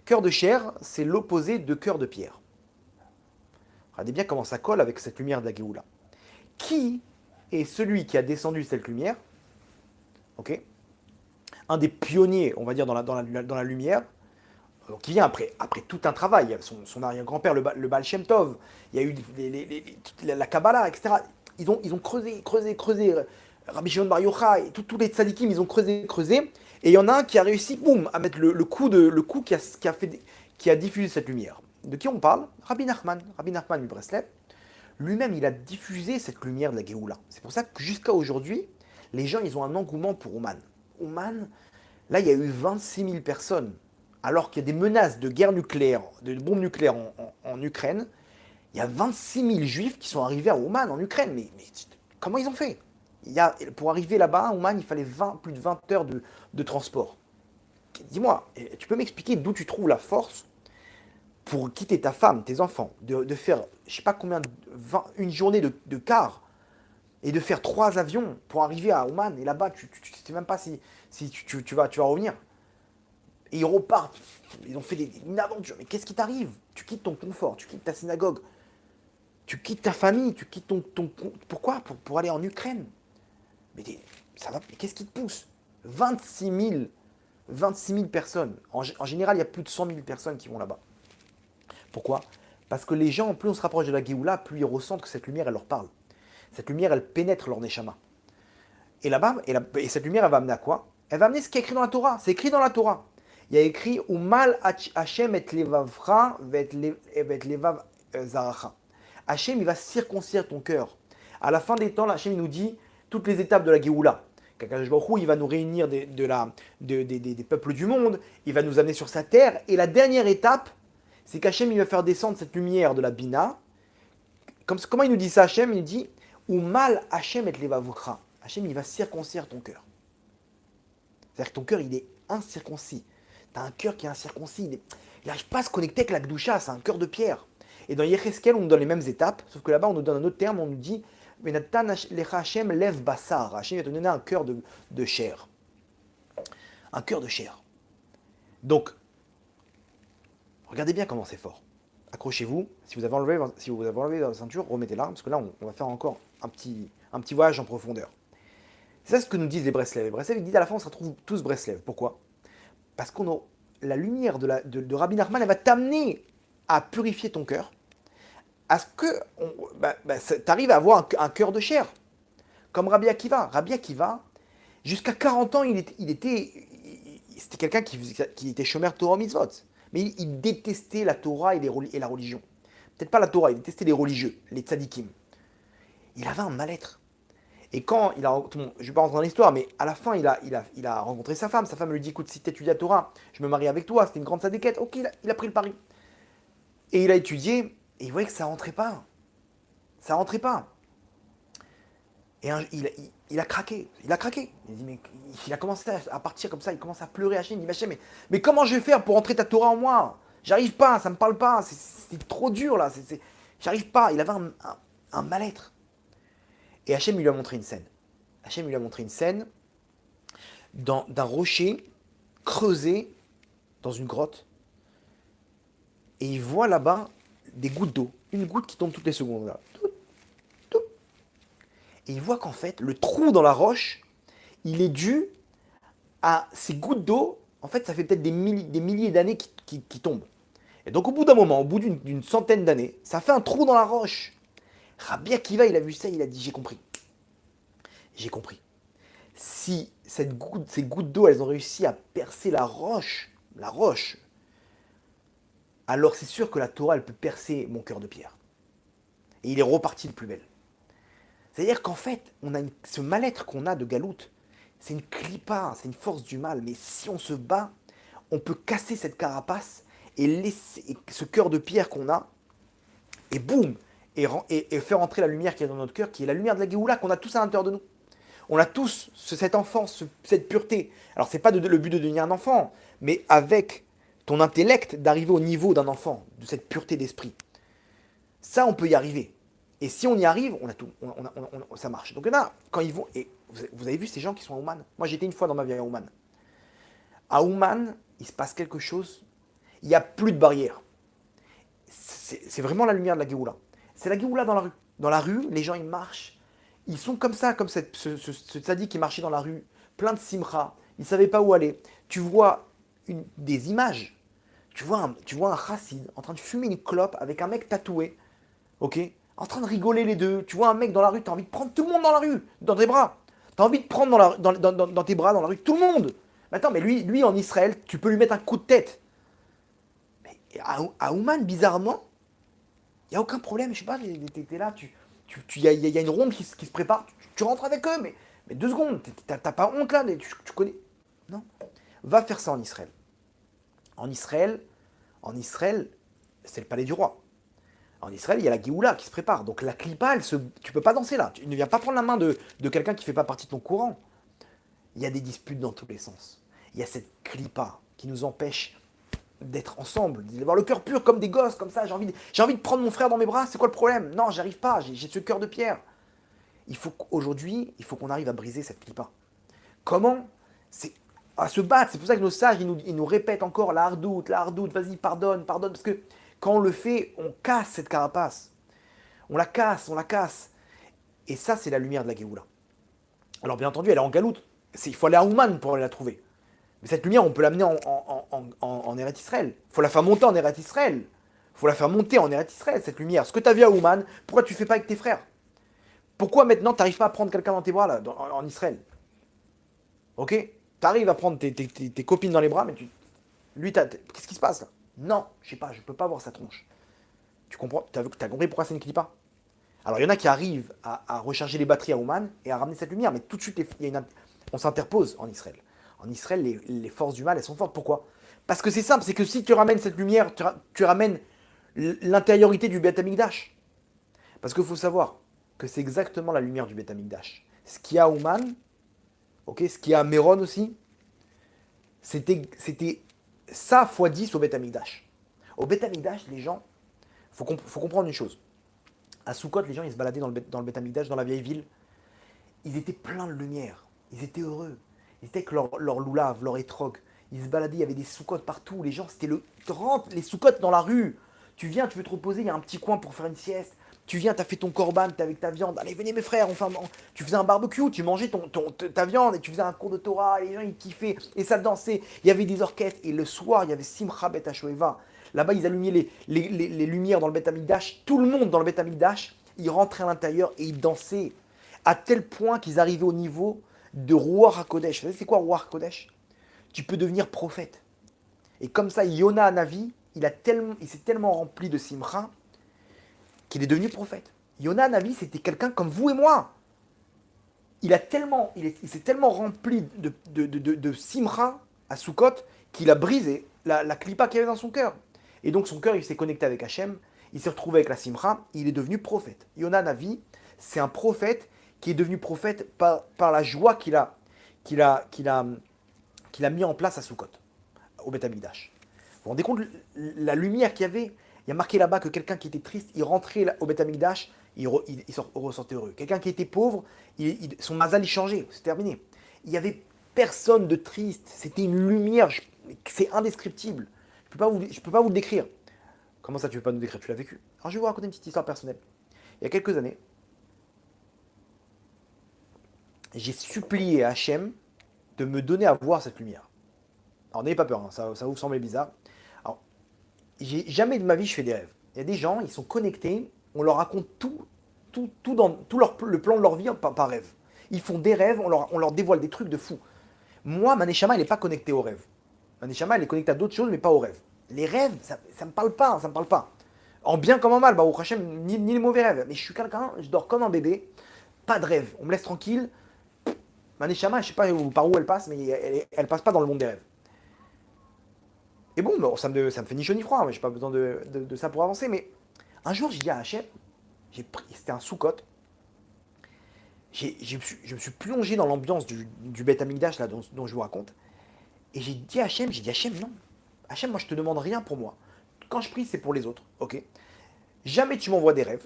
Cœur de chair, c'est l'opposé de cœur de pierre. Regardez bien comment ça colle avec cette lumière de la Géoula. Qui est celui qui a descendu cette lumière? Ok. Un des pionniers, on va dire, dans la lumière, qui vient après tout un travail. Son arrière-grand-père, le Baal Shem Tov, il y a eu la Kabbalah, etc. Ils ont creusé. Rabbi Shimon Bar Yochai, tous les tzadikim, ils ont creusé. Et il y en a un qui a réussi, boum, à mettre le coup qui a diffusé cette lumière. De qui on parle? Rabbi Nachman du Breslev. Lui-même, il a diffusé cette lumière de la Géoula. C'est pour ça que jusqu'à aujourd'hui, les gens, ils ont un engouement pour Ouman. Ouman, là, il y a eu 26 000 personnes. Alors qu'il y a des menaces de guerre nucléaire, de bombes nucléaires en Ukraine, il y a 26 000 juifs qui sont arrivés à Ouman, en Ukraine. Mais comment ils ont fait? Pour arriver là-bas, à Ouman, il fallait plus de 20 heures de transport. Dis-moi, tu peux m'expliquer d'où tu trouves la force pour quitter ta femme, tes enfants, de faire, je sais pas combien, une journée de car, et de faire 3 avions pour arriver à Ouman, et là-bas, tu ne sais même pas si tu vas revenir. Et ils repartent, ils ont fait une aventure, mais qu'est-ce qui t'arrive? Tu quittes ton confort, tu quittes ta synagogue, tu quittes ta famille, tu quittes pourquoi? Pour aller en Ukraine. Mais ça va, mais qu'est-ce qui te pousse? 26 000 personnes. En général, il y a plus de 100 000 personnes qui vont là-bas. Pourquoi? Parce que les gens, plus on se rapproche de la Géoula, plus ils ressentent que cette lumière, elle leur parle. Cette lumière, elle pénètre leur neshama. Et là-bas, et cette lumière, elle va amener à quoi? Elle va amener ce qui est écrit dans la Torah. C'est écrit dans la Torah. Il y a écrit Umal Hashem et levavra et levav zaracha. Hashem, il va circoncire ton cœur. À la fin des temps, Hashem, il nous dit toutes les étapes de la Géoula. Kakadosh Baruch Hu, il va nous réunir des peuples du monde. Il va nous amener sur sa terre. Et la dernière étape, c'est qu'Hachem, il va faire descendre cette lumière de la Bina. Comment il nous dit ça, Hachem? Il dit Umal Hachem et levavra. Hachem, il va circoncire ton cœur. C'est-à-dire que ton cœur, il est incirconcis. Tu as un cœur qui est incirconcis. Il n'arrive pas à se connecter avec la Gdusha, c'est un cœur de pierre. Et dans Yecheskel, on nous donne les mêmes étapes, sauf que là-bas, on nous donne un autre terme, on nous dit Venatan lecha Hachem lev basar. Hachem va te donner un cœur de chair. Un cœur de chair. Donc, regardez bien comment c'est fort. Accrochez-vous. Si vous avez enlevé la ceinture, remettez-la, parce que là, on va faire encore un petit voyage en profondeur. C'est ça ce que nous disent les Breslev. Les Breslev, ils disent à la fin, on se retrouve tous Breslev. Pourquoi? Parce qu'on a la lumière de Rabbi Nachman, elle va t'amener à purifier ton cœur, à ce que tu arrives à avoir un cœur de chair. Comme Rabbi Akiva. Rabbi Akiva, jusqu'à 40 ans, c'était quelqu'un qui était chômeur Torah mitzvot. Mais il détestait la Torah et la religion. Peut-être pas la Torah, il détestait les religieux, les tzadikim. Il avait un mal-être. Et quand il a, je ne vais pas rentrer dans l'histoire, mais à la fin, il a rencontré sa femme. Sa femme lui dit, écoute, si tu étudies la Torah, je me marie avec toi. C'était une grande sadéquette. Ok, il a pris le pari. Et il a étudié, et il voyait que ça rentrait pas. Ça rentrait pas. Et il a craqué. Il a craqué. Il a commencé à partir comme ça. Il commence à pleurer, Hachem. Il dit, mais comment je vais faire pour entrer ta Torah en moi? J'arrive pas, ça me parle pas. C'est trop dur là. J'arrive pas. Il avait un mal-être. Et Hachem lui a montré une scène. Hachem lui a montré une scène d'un rocher creusé dans une grotte. Et il voit là-bas des gouttes d'eau. Une goutte qui tombe toutes les secondes. Là. Et il voit qu'en fait, le trou dans la roche, il est dû à ces gouttes d'eau. En fait, ça fait peut-être des milliers d'années qui tombent. Et donc, au bout d'un moment, au bout d'une centaine d'années, ça fait un trou dans la roche. Rabbi Akiva, il a vu ça, il a dit, j'ai compris. J'ai compris. Si ces gouttes d'eau, elles ont réussi à percer la roche, alors c'est sûr que la Torah, elle peut percer mon cœur de pierre. Et il est reparti de plus belle. C'est-à-dire qu'en fait, on a ce mal-être qu'on a de galoute, c'est une clipa, c'est une force du mal. Mais si on se bat, on peut casser cette carapace et laisser ce cœur de pierre qu'on a, et boum, et faire entrer la lumière qui est dans notre cœur, qui est la lumière de la Géoula qu'on a tous à l'intérieur de nous. On a tous cette enfance, cette pureté. Alors c'est pas le but de devenir un enfant, mais avec ton intellect d'arriver au niveau d'un enfant, de cette pureté d'esprit. Ça, on peut y arriver. Et si on y arrive, on a tout, ça marche. Donc il y en a, quand ils vont, et vous avez vu ces gens qui sont à Ouman. Moi j'étais une fois dans ma vie à Ouman. À Ouman, il se passe quelque chose, il n'y a plus de barrière. C'est vraiment la lumière de la Géoula. C'est la Géoula dans la rue. Dans la rue, les gens ils marchent, ils sont comme ça, comme ce tzaddik qui marchait dans la rue, plein de simcha, il ne savait pas où aller. Tu vois des images, tu vois un chassid en train de fumer une clope avec un mec tatoué, ok, en train de rigoler les deux. Tu vois un mec dans la rue, tu as envie de prendre tout le monde dans la rue, dans tes bras. Tu as envie de prendre dans tes bras, dans la rue, tout le monde. Mais attends, mais lui en Israël, tu peux lui mettre un coup de tête. Mais à Ouman, bizarrement, il n'y a aucun problème. Je sais pas, t'es là, il y a une ronde qui se prépare, tu rentres avec eux, mais 2 secondes, t'as pas honte là, tu connais. Non. Va faire ça en Israël. En Israël, c'est le palais du roi. En Israël, il y a la Géoula qui se prépare. Donc la clipa, tu peux pas danser là. Tu ne viens pas prendre la main de quelqu'un qui fait pas partie de ton courant. Il y a des disputes dans tous les sens. Il y a cette clipa qui nous empêche d'être ensemble, d'avoir le cœur pur comme des gosses, comme ça. J'ai envie de prendre mon frère dans mes bras, c'est quoi le problème? Non, j'arrive pas, j'ai ce cœur de pierre. Aujourd'hui, il faut qu'on arrive à briser cette clipa. Comment? C'est à se battre. C'est pour ça que nos sages, ils nous répètent encore la hardoute, vas-y, pardonne, parce que quand on le fait, on casse cette carapace. On la casse. Et ça, c'est la lumière de la Géoula. Alors bien entendu, elle est en galoute. Il faut aller à Ouman pour aller la trouver. Mais cette lumière, on peut l'amener en Eretz Israël. Il faut la faire monter en Eretz Israël. Cette lumière. Ce que tu as vu à Ouman, pourquoi tu ne fais pas avec tes frères? Pourquoi maintenant, tu n'arrives pas à prendre quelqu'un dans tes bras, là, en Israël? Ok? Tu arrives à prendre tes copines dans les bras, mais qu'est-ce qui se passe, là? Non, je sais pas, je peux pas voir sa tronche. Tu comprends? T'as compris pourquoi c'est une clipa? Alors, il y en a qui arrivent à recharger les batteries à Ouman et à ramener cette lumière, mais tout de suite, on s'interpose en Israël. En Israël, les forces du mal, elles sont fortes. Pourquoi? Parce que c'est simple, c'est que si tu ramènes cette lumière, tu ramènes l'intériorité du Beth Amikdash. Parce qu'il faut savoir que c'est exactement la lumière du Beth Amikdash. Ce qu'il y a à Ouman, okay, ce qu'il y a à Méron aussi, c'était ça x 10 au Beth Amikdash. Au Beth Amikdash, les gens, faut comprendre une chose. À Soukot, les gens, ils se baladaient dans le Beth Amikdash, dans la vieille ville. Ils étaient pleins de lumière. Ils étaient heureux. Ils étaient avec leur loulav, leur étrog. Ils se baladaient, il y avait des soukottes partout. Les gens, c'était les soukottes dans la rue. Tu viens, tu veux te reposer, il y a un petit coin pour faire une sieste. Tu viens, tu as fait ton korban, tu es avec ta viande. Allez, venez mes frères, tu faisais un barbecue, tu mangeais ta viande et tu faisais un cours de Torah. Et les gens, ils kiffaient et ça dansait. Il y avait des orchestres. Et le soir, il y avait Simcha Bet HaShoeva. Là-bas, ils allumaient les lumières dans le Bet Amikdash. Tout le monde dans le Bet Amikdash, ils rentraient à l'intérieur et ils dansaient. À tel point qu'ils arrivaient au niveau de Ruach HaKodesh. Vous savez, c'est quoi Ruach HaKodesh? Tu peux devenir prophète. Et comme ça, Yona Hanavi, il s'est tellement rempli de Simcha qu'il est devenu prophète. Yona Hanavi, c'était quelqu'un comme vous et moi. Il s'est tellement rempli de Simcha à Sukkot qu'il a brisé la clipa qu'il y avait dans son cœur. Et donc son cœur, il s'est connecté avec Hachem, il s'est retrouvé avec la Simcha, il est devenu prophète. Yona Hanavi, c'est un prophète qui est devenu prophète par la joie qu'il a mis en place à Sukkot, au Beth Amikdash. Vous vous rendez compte la lumière qu'il y avait? Il y a marqué là-bas que quelqu'un qui était triste, il rentrait au Beth Amikdash, il ressortait heureux. Quelqu'un qui était pauvre, son mazal il changeait, c'est terminé. Il n'y avait personne de triste, c'était une lumière, c'est indescriptible. Je ne peux pas vous le décrire. Comment ça tu ne peux pas nous décrire? Tu l'as vécu. Alors je vais vous raconter une petite histoire personnelle. Il y a quelques années, j'ai supplié à Hachem de me donner à voir cette lumière. Alors n'ayez pas peur, hein, ça va vous sembler bizarre. Alors, jamais de ma vie je fais des rêves. Il y a des gens, ils sont connectés, on leur raconte tout le plan de leur vie par rêve. Ils font des rêves, on leur dévoile des trucs de fou. Moi, ma neshama, elle n'est pas connectée aux rêves. Ma neshama, elle est connectée à d'autres choses, mais pas aux rêves. Les rêves, ça ne me parle pas, ça me parle pas. En bien comme en mal, bah, au Hachem, ni les mauvais rêves. Mais je suis quelqu'un, je dors comme un bébé, pas de rêve. On me laisse tranquille. Ma neshama, je ne sais pas par où elle passe, mais elle passe pas dans le monde des rêves. Et bon, ça me fait ni chaud ni froid, mais j'ai pas besoin de ça pour avancer. Mais un jour, j'ai dit à Hachem, c'était un Sukkot, je me suis plongé dans l'ambiance du Beth Amikdash là, dont je vous raconte, et j'ai dit à Hachem, non. Hachem, moi je te demande rien pour moi. Quand je prie, c'est pour les autres, ok? Jamais tu m'envoies des rêves,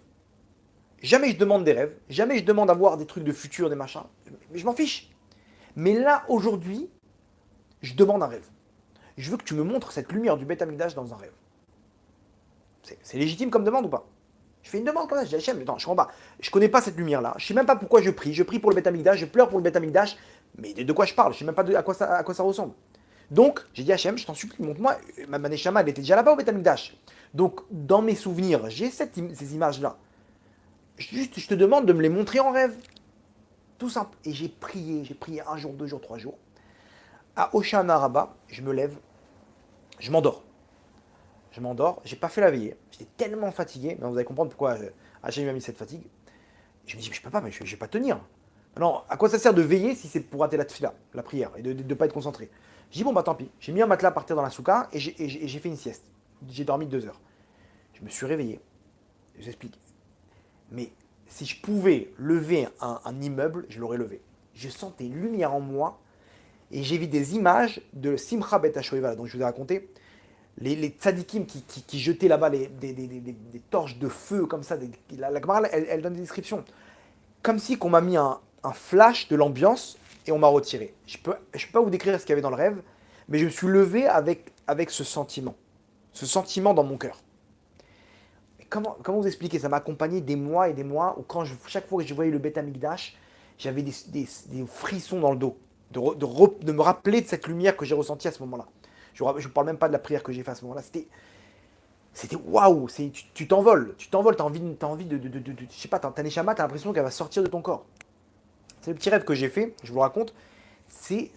jamais je demande des rêves, jamais je demande à voir des trucs de futur, des machins, mais je m'en fiche. Mais là, aujourd'hui, je demande un rêve. Je veux que tu me montres cette lumière du Beth Amikdash dans un rêve. C'est légitime comme demande ou pas? Je fais une demande comme ça, je dis Hachem, non, je comprends pas. Je connais pas cette lumière-là, je sais même pas pourquoi je prie. Je prie pour le Beth Amikdash, je pleure pour le Beth Amikdash, mais de quoi je parle? Je sais même pas à quoi ça ressemble. Donc, j'ai dit Hachem, je t'en supplie, montre-moi. Ma neshama, elle était déjà là-bas au Beth Amikdash. Donc, dans mes souvenirs, j'ai ces images-là. Juste, je te demande de me les montrer en rêve. Tout simple. Et j'ai prié un jour, 2 jours, 3 jours. À Oshana Rabbah, je me lève, je m'endors. J'ai pas fait la veillée. J'étais tellement fatigué, mais vous allez comprendre pourquoi Hachem m'a mis cette fatigue. Je me dis, mais je peux pas, mais je vais pas tenir. Non, à quoi ça sert de veiller si c'est pour rater la tefila, la prière, et de ne pas être concentré? Je dis, bon, bah tant pis. J'ai mis un matelas par terre dans la souka et j'ai fait une sieste. J'ai dormi 2 heures. Je me suis réveillé. Je vous explique. Mais si je pouvais lever un immeuble, je l'aurais levé. Je sentais une lumière en moi et j'ai vu des images de Simcha Bet HaShoeva, dont je vous ai raconté. Les tzadikim qui jetaient là-bas des torches de feu comme ça. La Gemara, elle donne des descriptions. Comme si qu'on m'a mis un flash de l'ambiance et on m'a retiré. Je peux pas vous décrire ce qu'il y avait dans le rêve, mais je me suis levé avec ce sentiment dans mon cœur. Mais comment vous expliquer? Ça m'a accompagné des mois et des mois où chaque fois que je voyais le Beth Amikdash, j'avais des frissons dans le dos, de me rappeler de cette lumière que j'ai ressentie à ce moment-là. Je ne parle même pas de la prière que j'ai faite à ce moment-là. C'était waouh, tu t'envoles, t'as envie de je sais pas, ta neshama, t'as l'impression qu'elle va sortir de ton corps. C'est le petit rêve que j'ai fait, je vous le raconte. C'est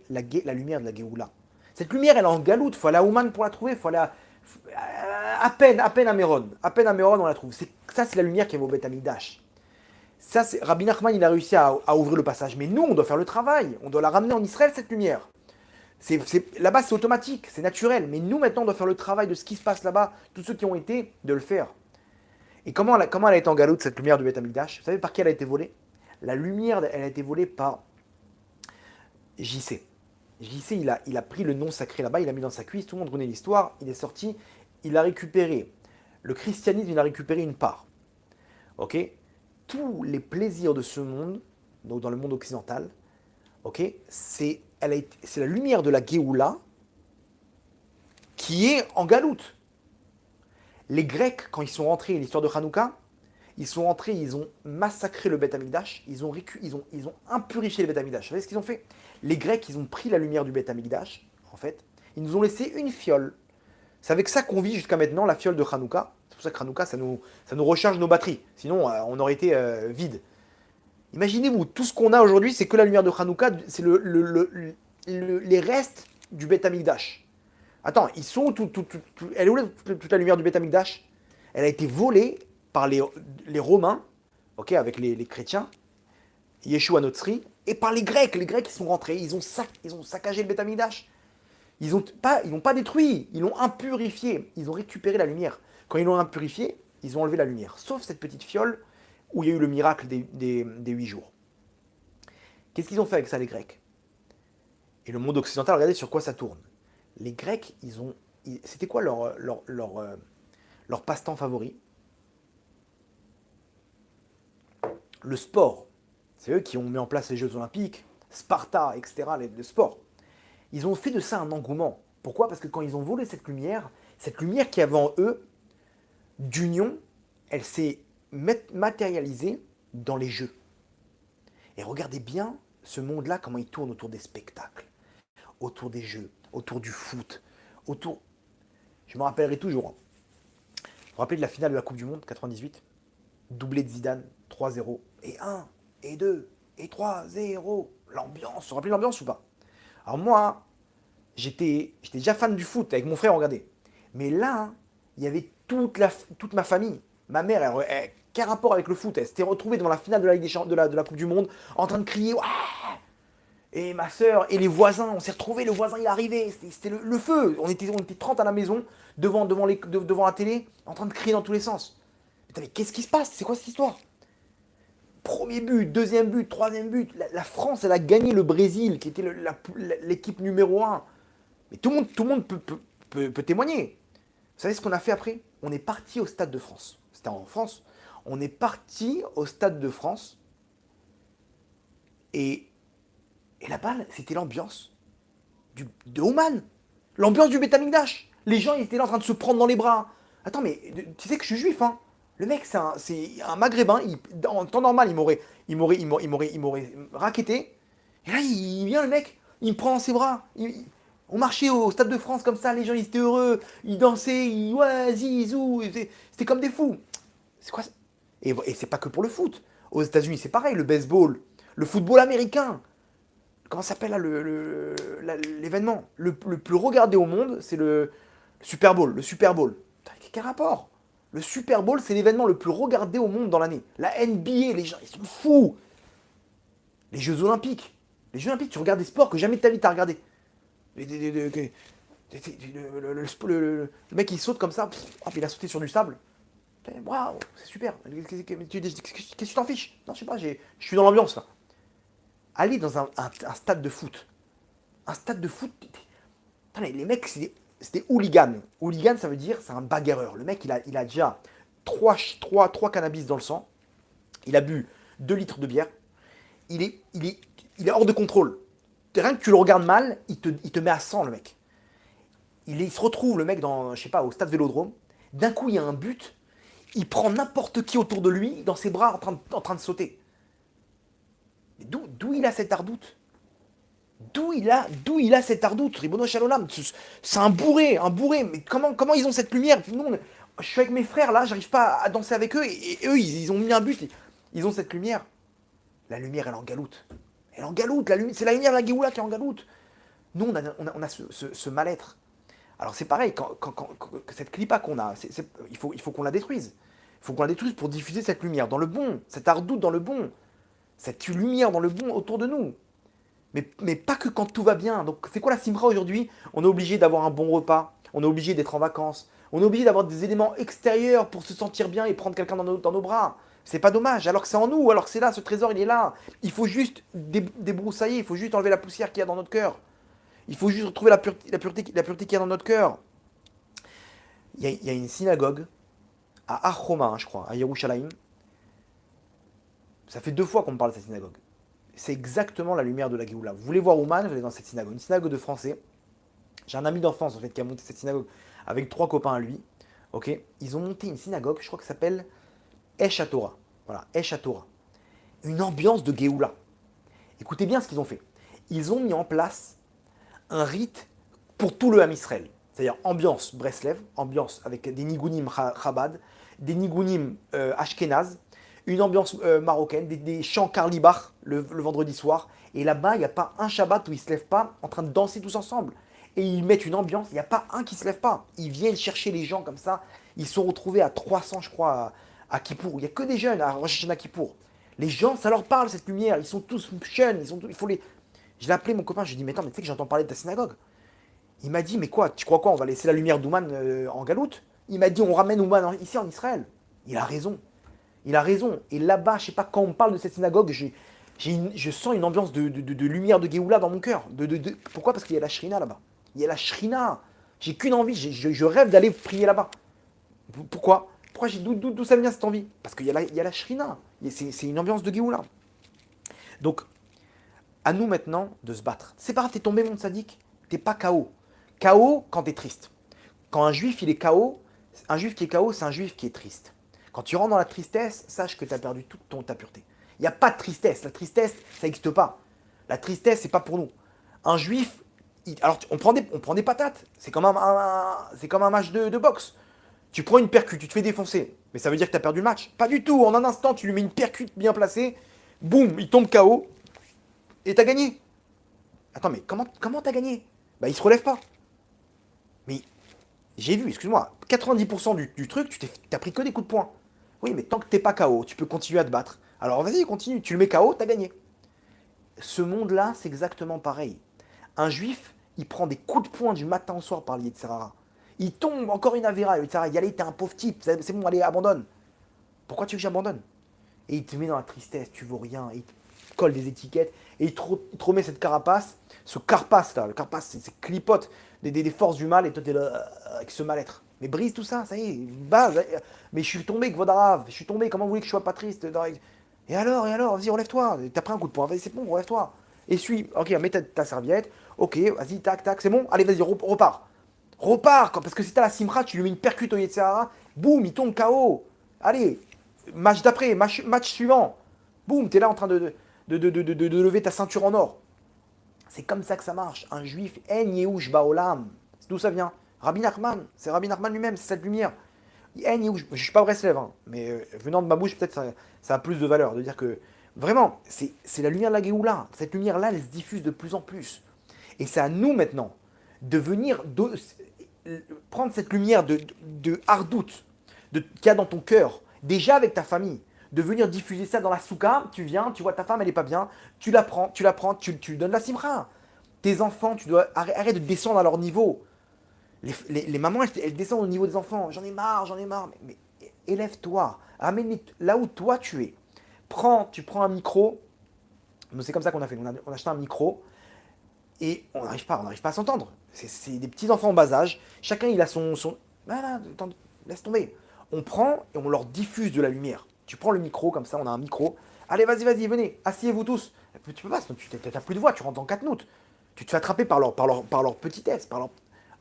la lumière de la Géoula. Cette lumière, elle est en galoute, il faut aller à Ouman pour la trouver, il faut aller à peine à Méron. À peine à Méron, on la trouve. C'est la lumière qui est au Beth Amikdash. Rabbi Nachman, il a réussi à ouvrir le passage. Mais nous, on doit faire le travail. On doit la ramener en Israël, cette lumière. Là-bas, c'est automatique, c'est naturel. Mais nous, maintenant, on doit faire le travail de ce qui se passe là-bas, tous ceux qui ont été, de le faire. Et comment elle a été en galoute, cette lumière du Beth Amikdash? Vous savez par qui elle a été volée? La lumière, elle a été volée par JC. JC, il a pris le nom sacré là-bas, il l'a mis dans sa cuisse, tout le monde connaît l'histoire, il est sorti, il a récupéré. Le christianisme, il a récupéré une part. Ok? Tous les plaisirs de ce monde, donc dans le monde occidental, ok, c'est la lumière de la Géoula qui est en galoute. Les Grecs, quand ils sont rentrés, l'histoire de Hanouka, Ils sont rentrés, ils ont massacré le Beth Amikdash, ils ont impurifié le Beth Amikdash. Vous savez ce qu'ils ont fait? Les Grecs, ils ont pris la lumière du Beth Amikdash, en fait. Ils nous ont laissé une fiole. C'est avec ça qu'on vit jusqu'à maintenant, la fiole de Hanouka. C'est pour ça que Hanouka, ça nous recharge nos batteries. Sinon, on aurait été vide. Imaginez-vous, tout ce qu'on a aujourd'hui, c'est que la lumière de Hanouka, c'est les restes du Beth Amikdash. Attends, ils sont elle est où toute la lumière du Beth Amikdash? Elle a été volée par les Romains, ok, avec les chrétiens, Yeshua Notzri, et par les Grecs. Les Grecs, ils sont rentrés, ils ont saccagé le Beth Amikdash. Ils n'ont pas détruit, ils l'ont impurifié. Ils ont récupéré la lumière. Quand ils l'ont impurifié, ils ont enlevé la lumière. Sauf cette petite fiole où il y a eu le miracle des 8 jours. Qu'est-ce qu'ils ont fait avec ça, les Grecs? Et le monde occidental, regardez sur quoi ça tourne. Les Grecs, c'était quoi leur passe-temps favori? Le sport. C'est eux qui ont mis en place les Jeux Olympiques, Sparta, etc., le sport. Ils ont fait de ça un engouement. Pourquoi? Parce que quand ils ont volé cette lumière qui avait en eux d'union, elle s'est matérialisée dans les jeux. Et regardez bien ce monde-là, comment il tourne autour des spectacles, autour des jeux, autour du foot, autour... Je me rappellerai toujours. Vous vous rappelez de la finale de la Coupe du Monde, 98? Doublé de Zidane, 3-0. Et 1, et 2, et 3-0. L'ambiance, vous vous rappelez l'ambiance ou pas? Alors moi, j'étais déjà fan du foot, avec mon frère, regardez. Mais là, il y avait toute ma famille. Ma mère, quel rapport avec le foot? Elle s'était retrouvée devant la finale de la Ligue des Champions, de la Coupe du Monde, en train de crier. Ouah. Et ma soeur et les voisins, on s'est retrouvés, le voisin il est arrivé, c'était le feu. On était 30 à la maison, devant la télé, en train de crier dans tous les sens. Mais qu'est-ce qui se passe? C'est quoi cette histoire? Premier but, deuxième but, troisième but. La France, elle a gagné le Brésil, qui était l'équipe numéro 1. Mais tout le monde peut témoigner. Vous savez ce qu'on a fait après? On est parti au Stade de France. C'était en France. On est parti au Stade de France. Et là-bas, c'était l'ambiance de Oman. L'ambiance du Beth Amikdash. Les gens, ils étaient là en train de se prendre dans les bras. Attends, mais tu sais que je suis juif, hein? Le mec, c'est un maghrébin. En temps normal, il m'aurait racketté. Et là, il vient, le mec, il me prend dans ses bras. On marchait au Stade de France comme ça, les gens, ils étaient heureux. Ils dansaient, ouais, zizou. C'était comme des fous. C'est quoi ça? Et c'est pas que pour le foot. Aux États-Unis, c'est pareil. Le baseball, le football américain. Comment s'appelle là l'événement le plus regardé au monde? C'est le Super Bowl. Le Super Bowl. Quel rapport? Le Super Bowl, c'est l'événement le plus regardé au monde dans l'année. La NBA, les gens, ils sont fous. Les Jeux Olympiques. Les Jeux Olympiques, tu regardes des sports que jamais de ta vie t'as regardé. Le mec, il saute comme ça. Hop, il a sauté sur du sable. Waouh, c'est super. Qu'est-ce que tu t'en fiches? Non, je sais pas, je suis dans l'ambiance là. Aller dans un stade de foot. Un stade de foot. Putain, les mecs, c'était hooligan. Hooligan, ça veut dire c'est un bagarreur. Le mec, il a déjà 3 cannabis dans le sang. Il a bu 2 litres de bière. Il est hors de contrôle. Rien que tu le regardes mal, il te met à 100, le mec. Il se retrouve, le mec, je sais pas, au stade Vélodrome. D'un coup, il y a un but. Il prend n'importe qui autour de lui, dans ses bras, en train de sauter. D'où il a cette ardoute? D'où il a cette ardoute? Ribono Shalom, c'est un bourré. Mais comment ils ont cette lumière? Nous, je suis avec mes frères là, j'arrive pas à danser avec eux, et eux, ils ont mis un but. Ils ont cette lumière. La lumière, elle est en galoute. Elle est en galoute. C'est la lumière de la Géoula qui est en galoute. Nous, on a ce mal-être. Alors c'est pareil, cette clipa qu'on a, il faut qu'on la détruise. Il faut qu'on la détruise pour diffuser cette lumière dans le bon, cette ardoute dans le bon, cette lumière dans le bon autour de nous. Mais pas que quand tout va bien. Donc c'est quoi la simra aujourd'hui? On est obligé d'avoir un bon repas, on est obligé d'être en vacances, on est obligé d'avoir des éléments extérieurs pour se sentir bien et prendre quelqu'un dans nos bras. C'est pas dommage, alors que c'est en nous, alors que c'est là, ce trésor il est là. Il faut juste débroussailler, il faut juste enlever la poussière qu'il y a dans notre cœur. Il faut juste retrouver la pureté qu'il y a dans notre cœur. Il y a une synagogue à Achoma, je crois, à Yerushalayim. Ça fait 2 fois qu'on me parle de cette synagogue. C'est exactement la lumière de la Géoula. Vous voulez voir Ouman, vous allez dans cette synagogue. Une synagogue de Français. J'ai un ami d'enfance en fait qui a monté cette synagogue avec 3 copains à lui. Ok, ils ont monté une synagogue, je crois que ça s'appelle Esh Torah. Voilà, Esh Torah. Une ambiance de Géoula. Écoutez bien ce qu'ils ont fait. Ils ont mis en place un rite pour tout le Ham Israël. C'est-à-dire ambiance Breslev, ambiance avec des nigunim Chabad, des nigunim Ashkenaz, une ambiance marocaine, des chants Karlibach le vendredi soir. Et là-bas, il n'y a pas un Shabbat où ils ne se lèvent pas en train de danser tous ensemble. Et ils mettent une ambiance, il n'y a pas un qui ne se lève pas. Ils viennent chercher les gens comme ça. Ils sont retrouvés à 300, je crois, à Kippour. Il n'y a que des jeunes à Rosh Hashanah Kippour. Les gens, ça leur parle cette lumière. Ils sont tous jeunes. Il faut les. Je l'ai appelé mon copain. Je lui ai dit, mais attends, mais tu sais que j'entends parler de ta synagogue. Il m'a dit, mais quoi, tu crois quoi, on va laisser la lumière d'Ouman en galoute? Il m'a dit, on ramène Ouman ici en Israël. Il a raison. Il a raison. Et là-bas, je sais pas, quand on me parle de cette synagogue, je sens une ambiance de lumière de Géoula dans mon cœur. Pourquoi? Parce qu'il y a la Shrina là-bas. Il y a la Shrina. J'ai qu'une envie, je rêve d'aller prier là-bas. Pourquoi? D'où ça vient cette envie? Parce qu'il y a la Shrina. C'est une ambiance de Géoula. Donc, à nous maintenant de se battre. C'est pas grave, t'es tombé, mon sadique. T'es pas KO. KO quand t'es triste. Quand un juif, il est KO, un juif qui est KO, c'est un juif qui est triste. Quand tu rentres dans la tristesse, sache que tu as perdu toute ta pureté. Il n'y a pas de tristesse. La tristesse, ça n'existe pas. La tristesse, c'est pas pour nous. Un juif, alors on prend des patates. C'est comme un match de boxe. Tu prends une percute, tu te fais défoncer. Mais ça veut dire que tu as perdu le match? Pas du tout. En un instant, tu lui mets une percute bien placée. Boum, il tombe KO. Et tu as gagné. Attends, mais comment tu as gagné? Bah, il se relève pas. Mais j'ai vu, excuse-moi, 90% du truc, t'as pris que des coups de poing. Oui, mais tant que t'es pas KO, tu peux continuer à te battre. Alors vas-y, continue. Tu le mets KO, t'as gagné. Ce monde-là, c'est exactement pareil. Un juif, il prend des coups de poing du matin au soir par le Yetzirara. Il tombe encore une avéra. Le Yetzirara, y aller, t'es un pauvre type. C'est bon, allez, abandonne. Pourquoi tu veux que j'abandonne? Et il te met dans la tristesse, tu vaux rien. Et il te colle des étiquettes. Et il te remet cette carapace, ce carpace là. Le carpace, c'est clipote des forces du mal. Et toi, t'es là avec ce mal-être. Mais brise tout ça, ça y est, base. Mais je suis tombé, Gvodarav. Je suis tombé, comment vous voulez que je sois pas triste? Et alors, vas-y, relève-toi. T'as pris un coup de poing, vas-y, c'est bon, relève-toi. Essuie, ok, mets ta serviette. Ok, vas-y, tac, tac, c'est bon. Allez, vas-y, repars. Repars, parce que si t'as la simra, tu lui mets une percute au Yetzirara. Boum, il tombe KO. Allez, match d'après, match suivant. Boum, t'es là en train de lever ta ceinture en or. C'est comme ça que ça marche. Un juif, En Yehush Baolam. D'où ça vient? Rabbi Nachman. C'est Rabbi Nachman lui-même, c'est cette lumière. En Yehush. Je ne suis pas Breslev, hein, mais venant de ma bouche, peut-être ça a plus de valeur de dire que vraiment, c'est la lumière de la Géoula. Cette lumière-là, elle se diffuse de plus en plus. Et c'est à nous maintenant de venir prendre cette lumière de hardout qu'il y a dans ton cœur, déjà avec ta famille, de venir diffuser ça dans la souka. Tu viens, tu vois ta femme, elle est pas bien, tu la prends, tu lui donnes la simra. Tes enfants, tu dois arrêter de descendre à leur niveau. Les mamans, elles descendent au niveau des enfants. J'en ai marre. Mais élève-toi. Amène là où toi tu es. Tu prends un micro. C'est comme ça qu'on a fait. On a acheté un micro. Et on n'arrive pas à s'entendre. C'est des petits enfants en bas âge. Chacun, il a son... Voilà, laisse tomber. On prend et on leur diffuse de la lumière. Tu prends le micro, comme ça, on a un micro. Allez, vas-y, venez, asseyez-vous tous. Tu peux pas, sinon tu n'as plus de voix, tu rentres en 4 notes. Tu te fais attraper par leur petitesse.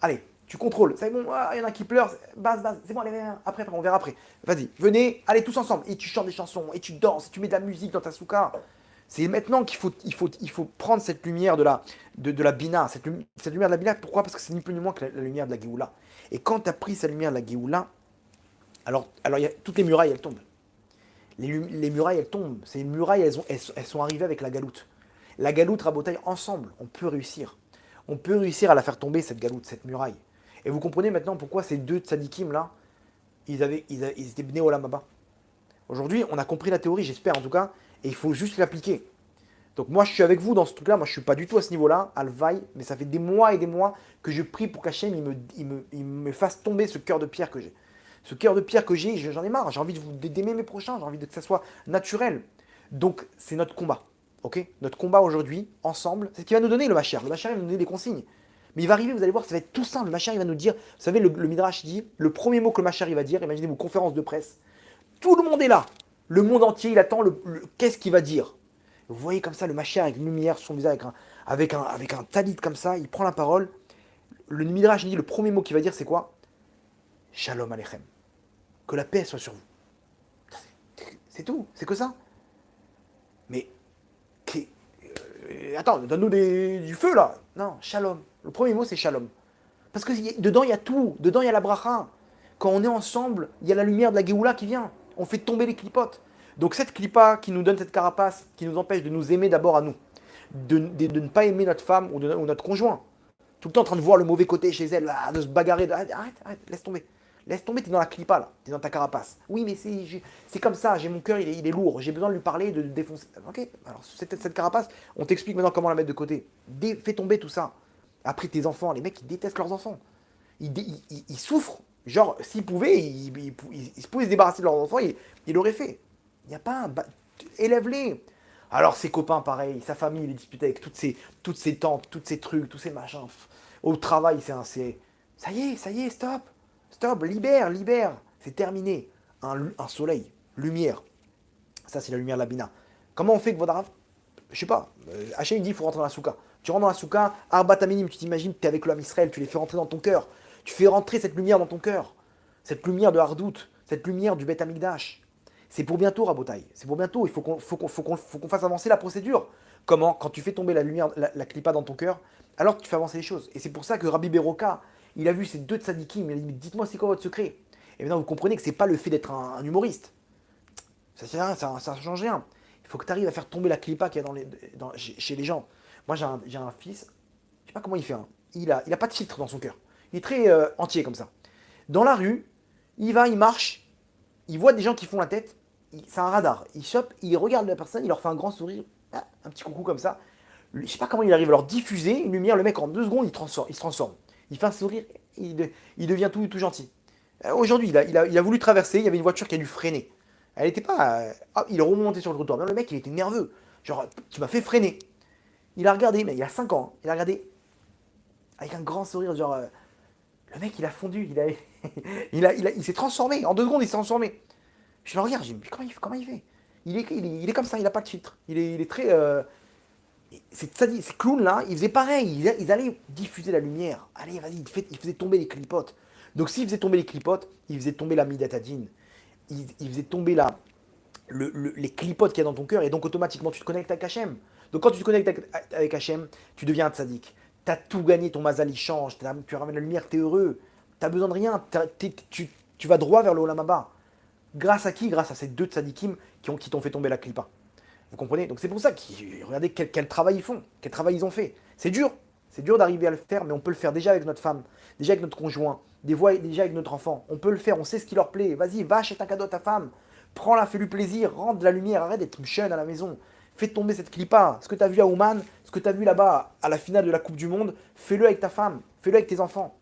Allez, tu contrôles. C'est bon, il y en a qui pleurent. Base, c'est bon, allez, après, on verra après. Vas-y, venez, allez tous ensemble. Et tu chantes des chansons, et tu danses, et tu mets de la musique dans ta souka. C'est maintenant qu'il faut prendre cette lumière de la Bina, cette lumière de la Bina. Pourquoi? Parce que c'est ni plus ni moins que la lumière de la Géoula. Et quand tu as pris cette lumière de la Géoula, alors toutes les murailles, elles tombent. Les murailles, elles tombent. Ces murailles, elles sont arrivées avec la galoute. La galoute, rabotaille, ensemble, on peut réussir. On peut réussir à la faire tomber, cette galoute, cette muraille. Et vous comprenez maintenant pourquoi ces deux tzadikim là, ils étaient bnei olam haba. Aujourd'hui, on a compris la théorie, j'espère en tout cas, et il faut juste l'appliquer. Donc moi, je suis avec vous dans ce truc-là. Moi, je suis pas du tout à ce niveau-là, Alvaï, mais ça fait des mois et des mois que je prie pour qu'Hachem il me fasse tomber ce cœur de pierre que j'ai. Ce cœur de pierre que j'ai, j'en ai marre. J'ai envie d'aimer mes prochains, j'ai envie que ça soit naturel. Donc, c'est notre combat. Ok? Notre combat aujourd'hui, ensemble, c'est ce qui va nous donner le Mashiach. Le Mashiach, il va nous donner des consignes. Mais il va arriver, vous allez voir, ça va être tout simple. Le Mashiach, il va nous dire, vous savez, le Midrash dit, le premier mot que le Mashiach, il va dire, imaginez vos conférences de presse. Tout le monde est là. Le monde entier, il attend qu'est-ce qu'il va dire. Vous voyez comme ça, le Mashiach avec lumière sur son visage, avec un talit comme ça, il prend la parole. Le Midrash dit, le premier mot qu'il va dire, c'est quoi? Shalom Aleichem. Que la paix soit sur vous. C'est tout, c'est que ça. Mais, attends, donne-nous du feu là. Non, shalom. Le premier mot, c'est shalom. Parce que dedans, il y a tout. Dedans, il y a la bracha. Quand on est ensemble, il y a la lumière de la Géoula qui vient. On fait tomber les clipotes. Donc cette clipa qui nous donne cette carapace, qui nous empêche de nous aimer d'abord à nous, de ne pas aimer notre femme ou notre conjoint, tout le temps en train de voir le mauvais côté chez elle, là, de se bagarrer, arrête, laisse tomber. Laisse tomber, t'es dans la clipa là, t'es dans ta carapace. Oui, mais c'est comme ça, j'ai mon cœur, il est lourd, j'ai besoin de lui parler, de le défoncer. Ok, alors cette carapace, on t'explique maintenant comment la mettre de côté. Fais tomber tout ça. Après, tes enfants, les mecs, ils détestent leurs enfants. Ils souffrent. Genre, s'ils pouvaient, ils pouvaient se débarrasser de leurs enfants, ils l'auraient fait. Il n'y a pas un... Élève-les. Alors, ses copains, pareil, sa famille, il est disputé avec toutes ses tantes, tous ces trucs, tous ces machins. Au travail, ça y est, stop. Stop, libère. C'est terminé. Un soleil, lumière. Ça, c'est la lumière de la Bina. Comment on fait que Vodrav? Je sais pas. Hachem, il dit il faut rentrer dans la souka. Tu rentres dans la souka, Arbat Aminim, tu t'imagines que tu es avec l'homme Israël, tu les fais rentrer dans ton cœur. Tu fais rentrer cette lumière dans ton cœur. Cette lumière de Hardout, cette lumière du Beth Amikdash. C'est pour bientôt, Rabotai. C'est pour bientôt. Il faut qu'on fasse avancer la procédure. Comment? Quand tu fais tomber la lumière, la clipa dans ton cœur, alors tu fais avancer les choses. Et c'est pour ça que Rabbi Beroka, il a vu ces deux tzadikim, il a dit dites-moi c'est quoi votre secret? Et maintenant vous comprenez que c'est pas le fait d'être un humoriste. Ça change rien. Il faut que tu arrives à faire tomber la clipa qu'il y a chez les gens. Moi j'ai un fils, je sais pas comment il fait. Hein. Il a pas de filtre dans son cœur. Il est très entier comme ça. Dans la rue, il marche, il voit des gens qui font la tête, c'est un radar. Il chope, il regarde la personne, il leur fait un grand sourire, un petit coucou comme ça. Je sais pas comment il arrive à leur diffuser une lumière, le mec en 2 secondes il se transforme. Il fait un sourire, il devient tout gentil. Aujourd'hui, il a voulu traverser, il y avait une voiture qui a dû freiner. Elle était pas. Il est remonté sur le trottoir. Mais le mec, il était nerveux. Genre, tu m'as fait freiner. Il a regardé, mais il a 5 ans. Hein. Il a regardé avec un grand sourire, genre. Le mec, il a fondu. Il s'est transformé. En 2 secondes, il s'est transformé. Je le regarde, je me dis, comment il fait il est comme ça, il n'a pas de filtre. Il est très. Ces clowns-là, ils faisaient pareil. Ils allaient diffuser la lumière. Allez, vas-y, ils faisaient tomber les clipotes. Donc, s'ils faisaient tomber les clipotes, ils faisaient tomber la midatadine. Ils faisaient tomber les clipotes qu'il y a dans ton cœur. Et donc, automatiquement, tu te connectes avec Hachem. Donc, quand tu te connectes avec Hachem, tu deviens un tzaddik. Tu as tout gagné, ton mazal, il change. Tu ramènes la lumière, tu es heureux. Tu n'as besoin de rien. Tu vas droit vers le Olam Haba. Grâce à qui? Grâce à ces deux tzadikim qui t'ont fait tomber la clipa. Vous comprenez? Donc c'est pour ça que regardez quel travail ils font, quel travail ils ont fait. C'est dur d'arriver à le faire, mais on peut le faire déjà avec notre femme, déjà avec notre conjoint, déjà avec notre enfant. On peut le faire, on sait ce qui leur plaît. Vas-y, va acheter un cadeau à ta femme, prends-la, fais-lui plaisir, rentre de la lumière, arrête d'être jeune à la maison. Fais tomber cette clipa. Ce que tu as vu à Ouman, ce que tu as vu là-bas à la finale de la Coupe du Monde, fais-le avec ta femme, fais-le avec tes enfants.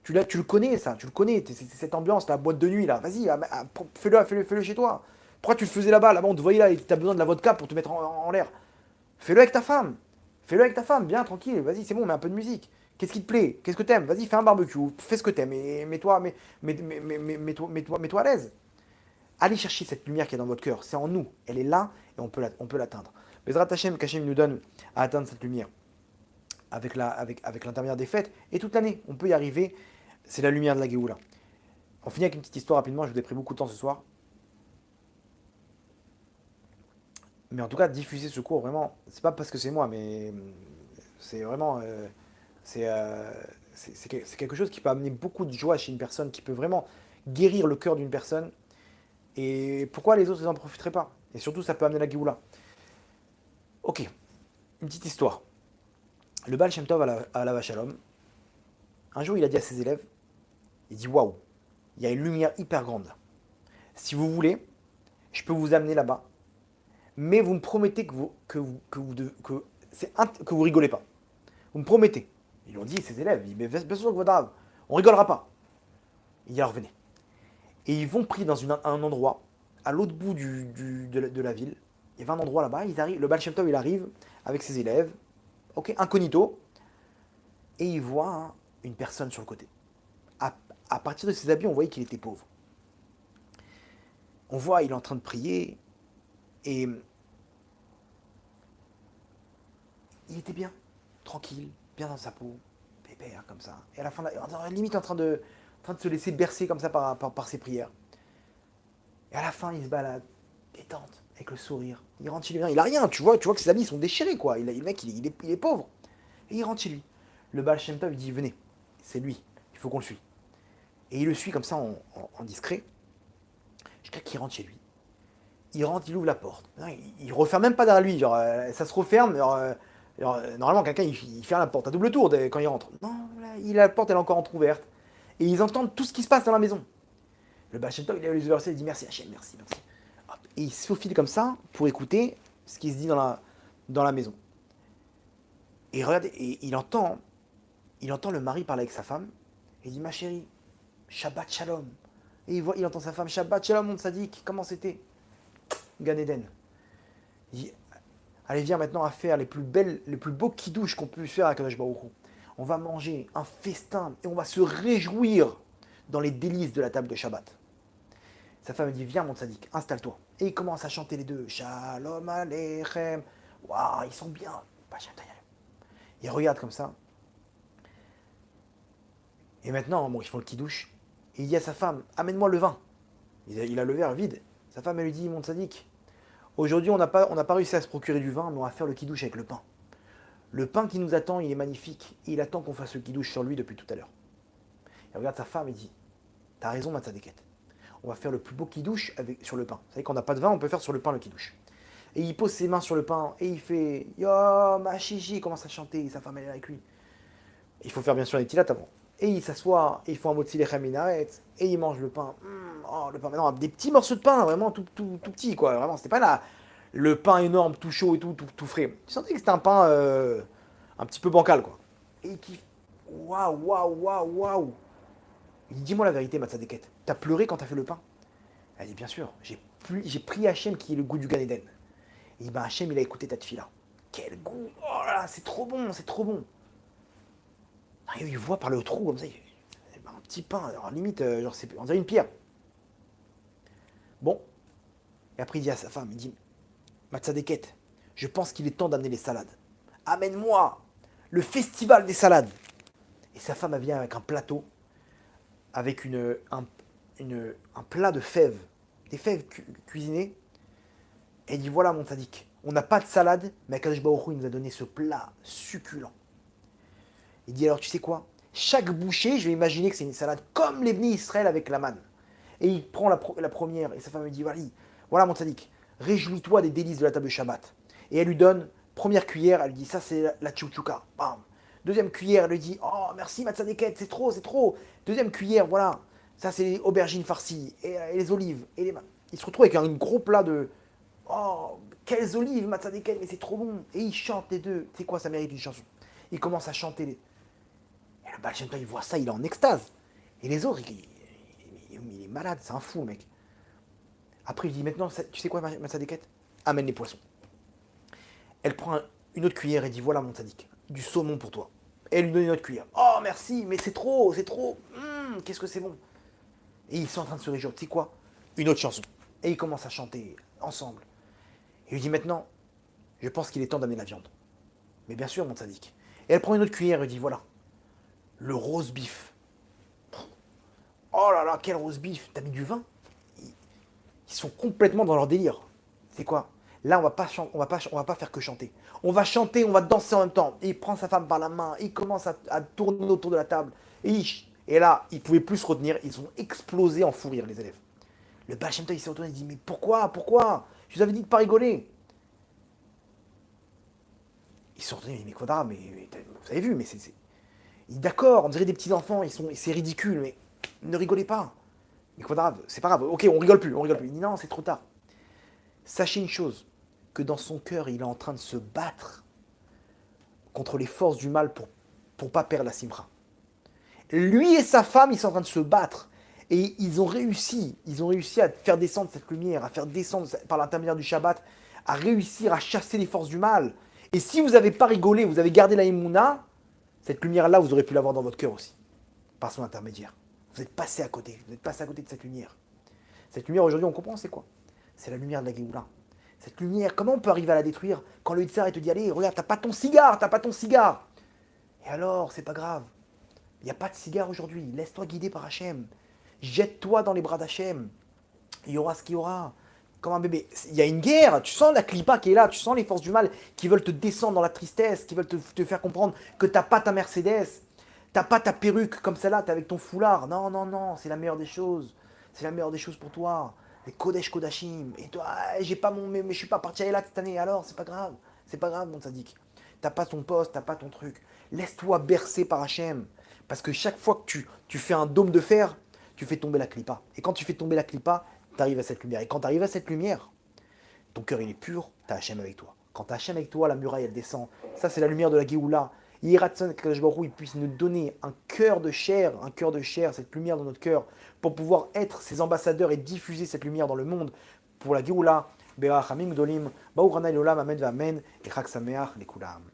Tu le connais, ça, tu le connais, c'est cette ambiance, la boîte de nuit, là. Vas-y, fais-le chez toi. Pourquoi tu le faisais là-bas? Là-bas, on te voyait là et tu as besoin de la vodka pour te mettre en l'air. Fais-le avec ta femme. Fais-le avec ta femme, bien, tranquille. Vas-y, c'est bon, mets un peu de musique. Qu'est-ce qui te plaît? Qu'est-ce que t'aimes? Vas-y, fais un barbecue. Fais ce que t'aimes. Et mets-toi à l'aise. Allez chercher cette lumière qui est dans votre cœur. C'est en nous. Elle est là et on peut l'atteindre. Bezrat Hashem, qu'Hachem nous donne à atteindre cette lumière avec l'intermédiaire des fêtes. Et toute l'année, on peut y arriver. C'est la lumière de la Géoula. On finit avec une petite histoire rapidement. Je vous ai pris beaucoup de temps ce soir. Mais en tout cas, diffuser ce cours, vraiment, c'est pas parce que c'est moi, mais c'est vraiment. C'est c'est quelque chose qui peut amener beaucoup de joie chez une personne, qui peut vraiment guérir le cœur d'une personne. Et pourquoi les autres n'en profiteraient pas? Et surtout, ça peut amener la Géoula. Ok, une petite histoire. Le Baal Shem Tov à la Shalom, un jour, il a dit à ses élèves, il dit waouh, il y a une lumière hyper grande là. Si vous voulez, je peux vous amener là-bas, mais vous me promettez que vous rigolez pas. Vous me promettez. Ils l'ont dit, ses élèves, mais bien sûr que on rigolera pas. Il y a revenu. Et ils vont pris dans un endroit, à l'autre bout de la ville. Il y avait un endroit là-bas, le Baal Shem Tov, il arrive avec ses élèves, ok, incognito, et il voit une personne sur le côté. À partir de ses habits, on voyait qu'il était pauvre. On voit, il est en train de prier, et il était bien, tranquille, bien dans sa peau, pépère, comme ça. Et à la fin, limite en train de se laisser bercer comme ça par ses prières. Et à la fin, il se balade, détente, avec le sourire. Il rentre chez lui, il a rien, tu vois que ses amis sont déchirés, quoi. Le mec, il est pauvre. Et il rentre chez lui. Le Baal Shem Tov, il dit, venez, c'est lui, il faut qu'on le suive. Et il le suit comme ça en discret, jusqu'à qu'il rentre chez lui. Il rentre, il ouvre la porte. Il referme même pas derrière lui, genre, ça se referme, normalement, quelqu'un, il ferme la porte à double tour quand il rentre. Non, là, la porte, elle est encore entrouverte. Et ils entendent tout ce qui se passe dans la maison. Le Baal Shem Tov, il a les yeux versés, il dit merci Hachem, merci. Hop. Et il se faufile comme ça pour écouter ce qui se dit dans la maison. Et regarde, et il entend le mari parler avec sa femme. Et il dit ma chérie, Shabbat Shalom. Et il entend sa femme, Shabbat Shalom, mon tzaddik, comment c'était Gan Eden. Il dit allez, viens maintenant à faire les plus beaux kidouches qu'on peut faire à Kadosh Baruch Hu. On va manger un festin et on va se réjouir dans les délices de la table de Shabbat. Sa femme dit viens mon tzaddik, installe-toi. Et ils commencent à chanter les deux. Shalom Aleichem. Waouh, ils sont bien. Ils regardent comme ça. Et maintenant, bon, ils font le kidouche. Et il dit à sa femme, amène-moi le vin. Il a le verre vide. Sa femme, elle lui dit, mon tzaddik, aujourd'hui, on n'a pas réussi à se procurer du vin, mais on va faire le kidouche avec le pain. Le pain qui nous attend, il est magnifique. Et il attend qu'on fasse le kidouche sur lui depuis tout à l'heure. Il regarde sa femme et dit, t'as raison, ma tzaddiket. On va faire le plus beau kidouche sur le pain. Vous savez qu'on n'a pas de vin, on peut faire sur le pain le kidouche. Et il pose ses mains sur le pain et il fait yo ma chichi, il commence à chanter, et sa femme elle est avec lui. Il faut faire bien sûr les tilates avant. Et il s'assoit, et il fait un mot de lechem minaret, et il mange le pain. Oh, le pain maintenant, des petits morceaux de pain, vraiment tout petit quoi. Vraiment, c'était pas là le pain énorme, tout chaud et tout frais. Tu sentais que c'était un pain un petit peu bancal quoi. Et il kiffe. Waouh. Il dit dis-moi la vérité, ma tzaddiket. T'as pleuré quand t'as fait le pain? Elle dit bien sûr, j'ai pris Hachem qui est le goût du Gan Eden. Et ben Hachem, il a écouté ta fille là. Quel goût! Oh là là, c'est trop bon, c'est trop bon. Et il voit par le trou comme ça, un petit pain, alors limite, genre on dirait une pierre. Bon. Et après il dit à sa femme, il dit, ma tzaddiket, je pense qu'il est temps d'amener les salades. Amène-moi le festival des salades. Et sa femme elle vient avec un plateau, avec un plat de fèves, des fèves cuisinées. Et il dit voilà mon tzaddik, on n'a pas de salade, mais Akadosh Baruch Hu il nous a donné ce plat succulent. Il dit alors tu sais quoi? Chaque bouchée, je vais imaginer que c'est une salade comme les Bnei Israël avec la manne. Et il prend la première et sa femme lui dit voilà mon tzaddik, réjouis-toi des délices de la table de Shabbat. Et elle lui donne première cuillère, elle lui dit ça c'est la tchouchouka. Bam. Deuxième cuillère, elle lui dit oh merci ma tzaddiket, c'est trop. Deuxième cuillère, voilà, ça c'est les aubergines farcies et les olives et les. Il se retrouve avec un gros plat de oh, quelles olives, ma tzaddiket, mais c'est trop bon. Et ils chantent les deux. Tu sais quoi, ça mérite une chanson. Ils commencent à chanter. Et le Baal Shem Tov, il voit ça, il est en extase. Et les autres, il est malade, c'est un fou, le mec. Après, il dit maintenant, tu sais quoi, ma tzaddiket? Amène les poissons. Elle prend une autre cuillère et dit voilà, mon tzaddik, du saumon pour toi. Et elle lui donne une autre cuillère. Oh, merci, mais c'est trop. Qu'est-ce que c'est bon. Et ils sont en train de se réjouir. Tu sais quoi? Une autre chanson. Et ils commencent à chanter ensemble. Et il lui dit maintenant, je pense qu'il est temps d'amener la viande. Mais bien sûr, mon tzaddik. Et elle prend une autre cuillère et dit voilà, le rose beef. Oh là là, quel rose beef. T'as mis du vin? Ils sont complètement dans leur délire. C'est quoi? Là, on va pas faire que chanter. On va chanter, on va danser en même temps. Et il prend sa femme par la main, il commence à tourner autour de la table. Et là, ils pouvaient plus se retenir. Ils ont explosé en fou rire, les élèves. Le Baal Shem Tov, il s'est retourné et dit mais pourquoi? Je vous avais dit de pas rigoler. Ils se sont retournés, mais Quadra, mais vous avez vu, mais c'est. D'accord, on dirait des petits enfants, c'est ridicule, mais ne rigolez pas. Mais Quadra, c'est pas grave, ok, on rigole plus. Il dit non, c'est trop tard. Sachez une chose, que dans son cœur, il est en train de se battre contre les forces du mal pour pas perdre la simra. Lui et sa femme, ils sont en train de se battre. Et ils ont réussi à faire descendre cette lumière, à faire descendre par l'intermédiaire du Shabbat, à réussir à chasser les forces du mal. Et si vous n'avez pas rigolé, vous avez gardé la Emouna, cette lumière-là, vous aurez pu l'avoir dans votre cœur aussi, par son intermédiaire. Vous êtes passé à côté de cette lumière. Cette lumière, aujourd'hui, on comprend, c'est quoi? C'est la lumière de la Géoula. Cette lumière, comment on peut arriver à la détruire quand le Yitzhar te dit allez, regarde, t'as pas ton cigare. Et alors, c'est pas grave. Il n'y a pas de cigare aujourd'hui. Laisse-toi guider par Hachem. Jette-toi dans les bras d'Hachem. Il y aura ce qu'il y aura. comme un bébé. Il y a une guerre, tu sens la clipa qui est là, tu sens les forces du mal qui veulent te descendre dans la tristesse, qui veulent te faire comprendre que t'as pas ta Mercedes, t'as pas ta perruque comme celle-là, t'es avec ton foulard. Non, non, non, c'est la meilleure des choses. C'est la meilleure des choses pour toi. Les Kodesh Kodashim. Et toi, j'ai pas mon, mais je suis pas parti à Elat cette année, alors c'est pas grave. C'est pas grave, mon sadique. T'as pas ton poste, t'as pas ton truc. Laisse-toi bercer par Hachem. Parce que chaque fois que tu fais un dôme de fer, tu fais tomber la clipa. Et quand tu fais tomber la clipa, tu arrives à cette lumière. Et quand tu arrives à cette lumière, ton cœur il est pur, tu as Hachem avec toi. Quand tu as Hachem avec toi, la muraille elle descend. Ça c'est la lumière de la Géoula. Yiratson, que il puisse nous donner un cœur de chair, cette lumière dans notre cœur, pour pouvoir être ses ambassadeurs et diffuser cette lumière dans le monde pour la Géoula. Be'ach Hamim Gdolim, Ba'urana Amen V'Amen, et Chag Sameach Lekulam.